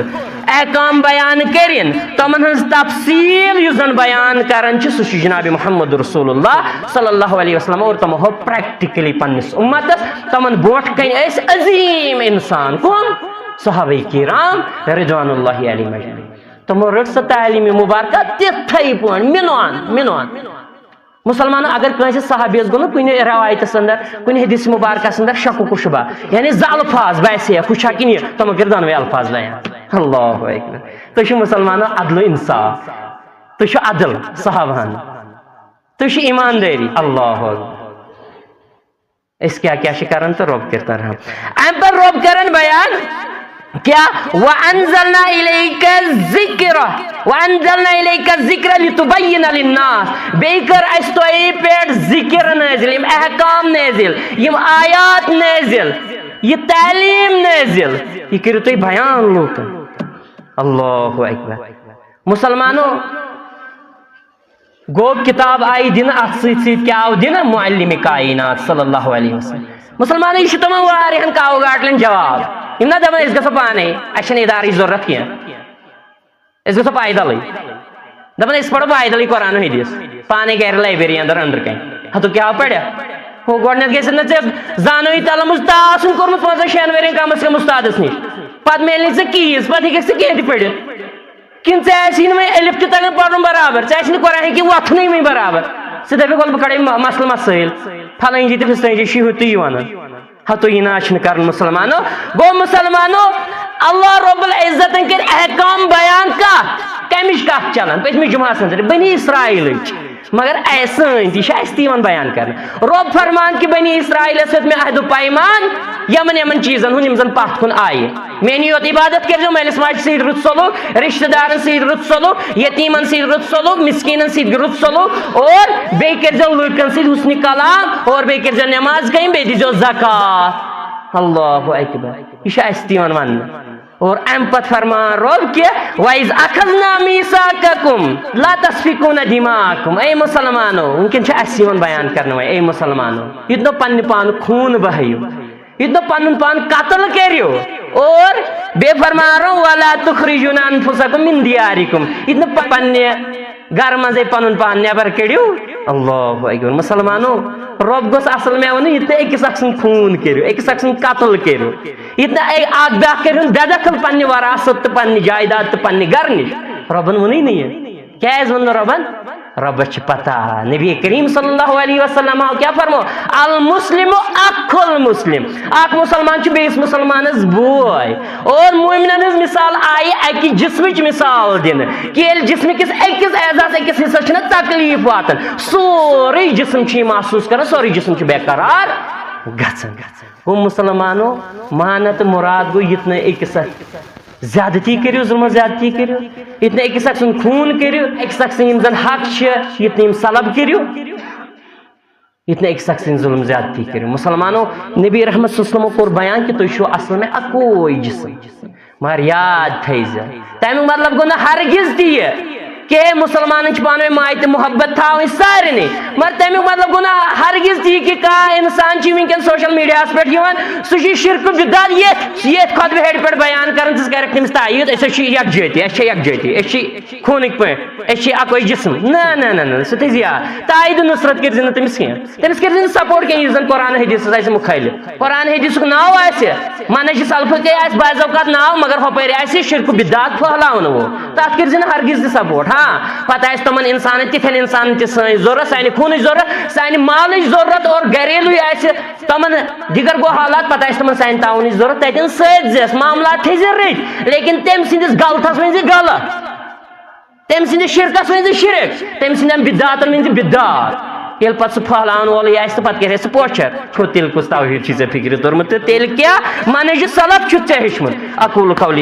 احکام بیان کٔرِنۍ تِمن ہٕنٛز تفصیٖل یُس زن بیان کران چھِ سُہ چھُ جناب محمد رسول اللہ صلی اللہ علیہ وسلم اور تِمو ہوو پریکٹِکلی پننِس اُمتس تِمن برونٛٹھ کنہِ ٲسۍ عظیٖم انسان کُن صحابہ کرام رضوان اللہ علیہم اجمعین تِمو رٔٹ سۄ تعلیٖمِ مُبارکہ تِتھٕے پٲٹھۍ مِنوان مسلمانو اگر کٲنٛسہِ صحابیس گوٚو نہٕ کُنہِ روایتس انٛدر کُنہِ حدیث مُبارکس انٛدر شک و شبہ یعنی زٕ الفاظ باسے ہُہ چھا کِنہٕ یہِ تِمو کٔرۍ دۄنوے الفاظ بیان اللہ اکبر تُہۍ چھِو مسلمانو عدل و انصاف تُہۍ چھِو عدل صحابہن تُہۍ چھِو ایماندٲری اللہ اکبر أسۍ کیٛاہ چھِ کران تہٕ رۄب کٔرۍ ترحم اَمہِ پتہٕ رۄب کران بیان کیا وَأَنزَلْنَا إِلَيْكَ الذِّكْرَ وَأَنزَلْنَا إِلَيْكَ الذِّكْرَ لِتُبَيِّنَ لِلنَّاسِ بیٚیہِ کٔر اَسہِ تۄہہِ پٮ۪ٹھ ذِکر نٲزِل یِم احکام نٲزِل یِم آیات نٲزِل یہِ تعلیٖم نٲزِل یہِ کٔرِو تُہۍ بیان لوٗکن اللہ اکبر مسلمانو گوٚو کِتاب آیہِ دِنہٕ اَتھ سۭتۍ سۭتۍ کیٛاہ آو دِنہٕ معلِمِ کائنات صلی اللہ علیہ وسلم مسلمانو یہِ چھُ تِمن واریاہن کاو گاٹلن جواب یِم نا دپان أسۍ گژھو پانے اَسہِ چھنہٕ اِدارٕچ ضروٗرت کینٛہہ أسۍ گژھو پایدلٕے دپان أسۍ پرو پایدلٕے قرآن و حدیث پانے گرِ لایبریری انٛدر أنٛدرٕ کنۍ ہتو کیٛاہ پرکھ ہُہ گۄڈٕنیتھ گژھِ نہٕ ژےٚ زانوٕے تلمُز تا آسُن کوٚرمُت 5-6 ؤرین کم از کم استادس نِش پتہٕ میلہِ نہٕ ژےٚ کیٖز پتہٕ ہیٚککھ ژٕ کینٛہہ تہِ پٔرِتھ کِنہٕ ژےٚ آسی نہٕ وۄنۍ الف تہِ تگان پرُن برابر ژےٚ آسی نہٕ قرآن حکیٖم وۄتھنٕے وۄنۍ برابر ژٕ دپکھ ولہٕ بہٕ کڑے مسلہٕ مسٲیل پھلٲنۍ جایہِ تہٕ فِستٲنۍ جایہِ چھُے ہُہ تُہۍ ونان ہتو یہِ نہ چھُنہٕ کرُن مسلمانو گوٚو مسلمانو اللہ رب العزتن کٔرۍ احکام بیان کمِچ کتھ چلان پٔتمہِ جمعہس انٛدر بنی اسرائیلٕچ مگر سٲنۍ تہِ چھِ اَسہِ تہِ یِوان بیان کرنہٕ رۄب فرمان کہِ بنی اسرائیلس ہیوٚت مےٚ عہدُ پیمان یمن چیٖزن ہُنٛد یِم زن پتھ کُن آیہِ میٲنی یوت عبادت کٔرۍزیو مٲلِس ماجہِ سۭتۍ رُت سلوٗک رشتہٕ دارن سۭتۍ رُت سلوٗک یتیٖمن سۭتۍ رُت سلوٗک مسکیٖنن سۭتۍ رُت سلوٗک اور بیٚیہِ کٔرۍزیو لُکن سۭتۍ حُسنِ کلام اور بیٚیہِ کٔرۍزیو نٮ۪ماز قٲیِم بیٚیہِ دیٖزیو زکات اللہ اکبر یہِ چھُ اَسہِ تہِ یِوان وننہٕ اور امہِ پتہٕ فرمان رۄب کہِ وَإِذْ أَخَذْنَا مِيثَاقَكُمْ لَا تَسْفِكُونَ دِمَاءَكُمْ اے مسلمانو وٕنکٮ۪ن چھُ اَسہِ یِوان بیان کرنہٕ وۄنۍ اے مسلمانو یہِ نہٕ پننہِ پانہٕ خوٗن بہٲیِو یہِ نہٕ پنُن پان قتل کٔرِو اور بیٚیہِ فرمارو وَلَا تُخْرِجُونَ أَنفُسَكُم مِن دِیارِكُم یہِ نہٕ پننہِ گرٕ منٛزٕے پنُن پان نٮ۪بر کٔڑِو اللہ اکبر مسلمانو رۄب گوٚژھ اصل مےٚ ونُن یہِ تہِ أکِس اکھ سُنٛد خوٗن کٔرِو أکِس اکھ سُنٛد قتل کٔرِو یہِ نہٕ اکھ بیاکھ کٔرِہُن بے دخل پننہِ وراثت تہٕ پننہِ جایداد تہٕ پننہِ گرٕ نِش رۄبن ووٚنُے نہٕ یہِ کیازِ ووٚن نہٕ رۄبن رۄبس چھِ پتہ نبی کریم صلی اللہ علیہ وسلم کیٛاہ فرمو المسلم اخُل مسلم اکھ مسلمان چھُ بیٚیِس مسلمانس بوے اور مومنن ہٕنٛز مثال آیہِ اکہِ جسمٕچ مثال دِنہٕ کہِ ییٚلہِ جسمہٕ کِس أکِس اعزاز أکِس حصس چھُنہ تکلیٖف واتان سورُے جسم چھُ یہِ محسوٗس کران سورُے جسم چھُ بے قرار گژھان گوٚو مسلمانو مانا تہٕ مُراد گوٚو یِتھ نہٕ أکِس اکھ زیادتی کٔرِو ظُلمہٕ زیادتی کٔرِو یِتھ نہٕ أکِس اکھ سُنٛد خوٗن کٔرِو أکِس اکھ سٕنٛدۍ یِم زن حق چھِ یِتھ نہٕ یِم سلب کٔرِو یِتھ نہٕ أکِس اکھ سٕنٛدۍ ظُلم زیادتی کٔرِو مسلمانو نبی رحمت صلی اللہ علیہ وسلمو کوٚر بیان کہِ تُہۍ چھِو اصل میں اکوے جسم مگر یاد تھٲیزِ تمیُک مطلب گوٚو نہٕ ہرگز تہِ یہِ کہ مسلمان پانے مائت محبت تھا سارے مگر تمیک مطلب گو نا ہرگز تی کہ انسان ونکن سوشل میڈیا پہ سہ شرک بدعت یہ خطبہ ہیڈ پہ بیان کر کرک تمس تائید یکجہتی یکجہتی خونک پہ اکوئی جسم نا سہ زیادہ تائید نصرت کر تمس کی تمس کر سپورٹ کی زن قرآن حدیث آئے مخالف قرآن حدیث ناو آئے منہج سلفک آئے بعض اوقات ناو مگر ہپر آئے شرک بدعت پھہلاون وہ تک کر ہرگز تہ سپورٹ ہاں پتہ آئے تمن انسان تتھن انسان تہ سن ضرورت سانہ خونچ ضرورت سانہ مالچ ضرورت اور گھریلو آئے تمن دیگر گو حالات پتہ آئے تمن سانہ تعاونچ ضرورت تتن ست زیس معاملات تھز رت لیکن تم سندس غلطس ون غلط تم سندس شرکس ون شرک تم سندن بدعتن ون بدعت یل پتہ سہ پھہلاون وول آئے تو پتہ کرے سہ پوچھر چھو تیل کس توحید چھ ژےٚ فکر تورمت تیل کیا منہج سلف چھُتھ ژےٚ ہیوٚچھمُت اقول قولی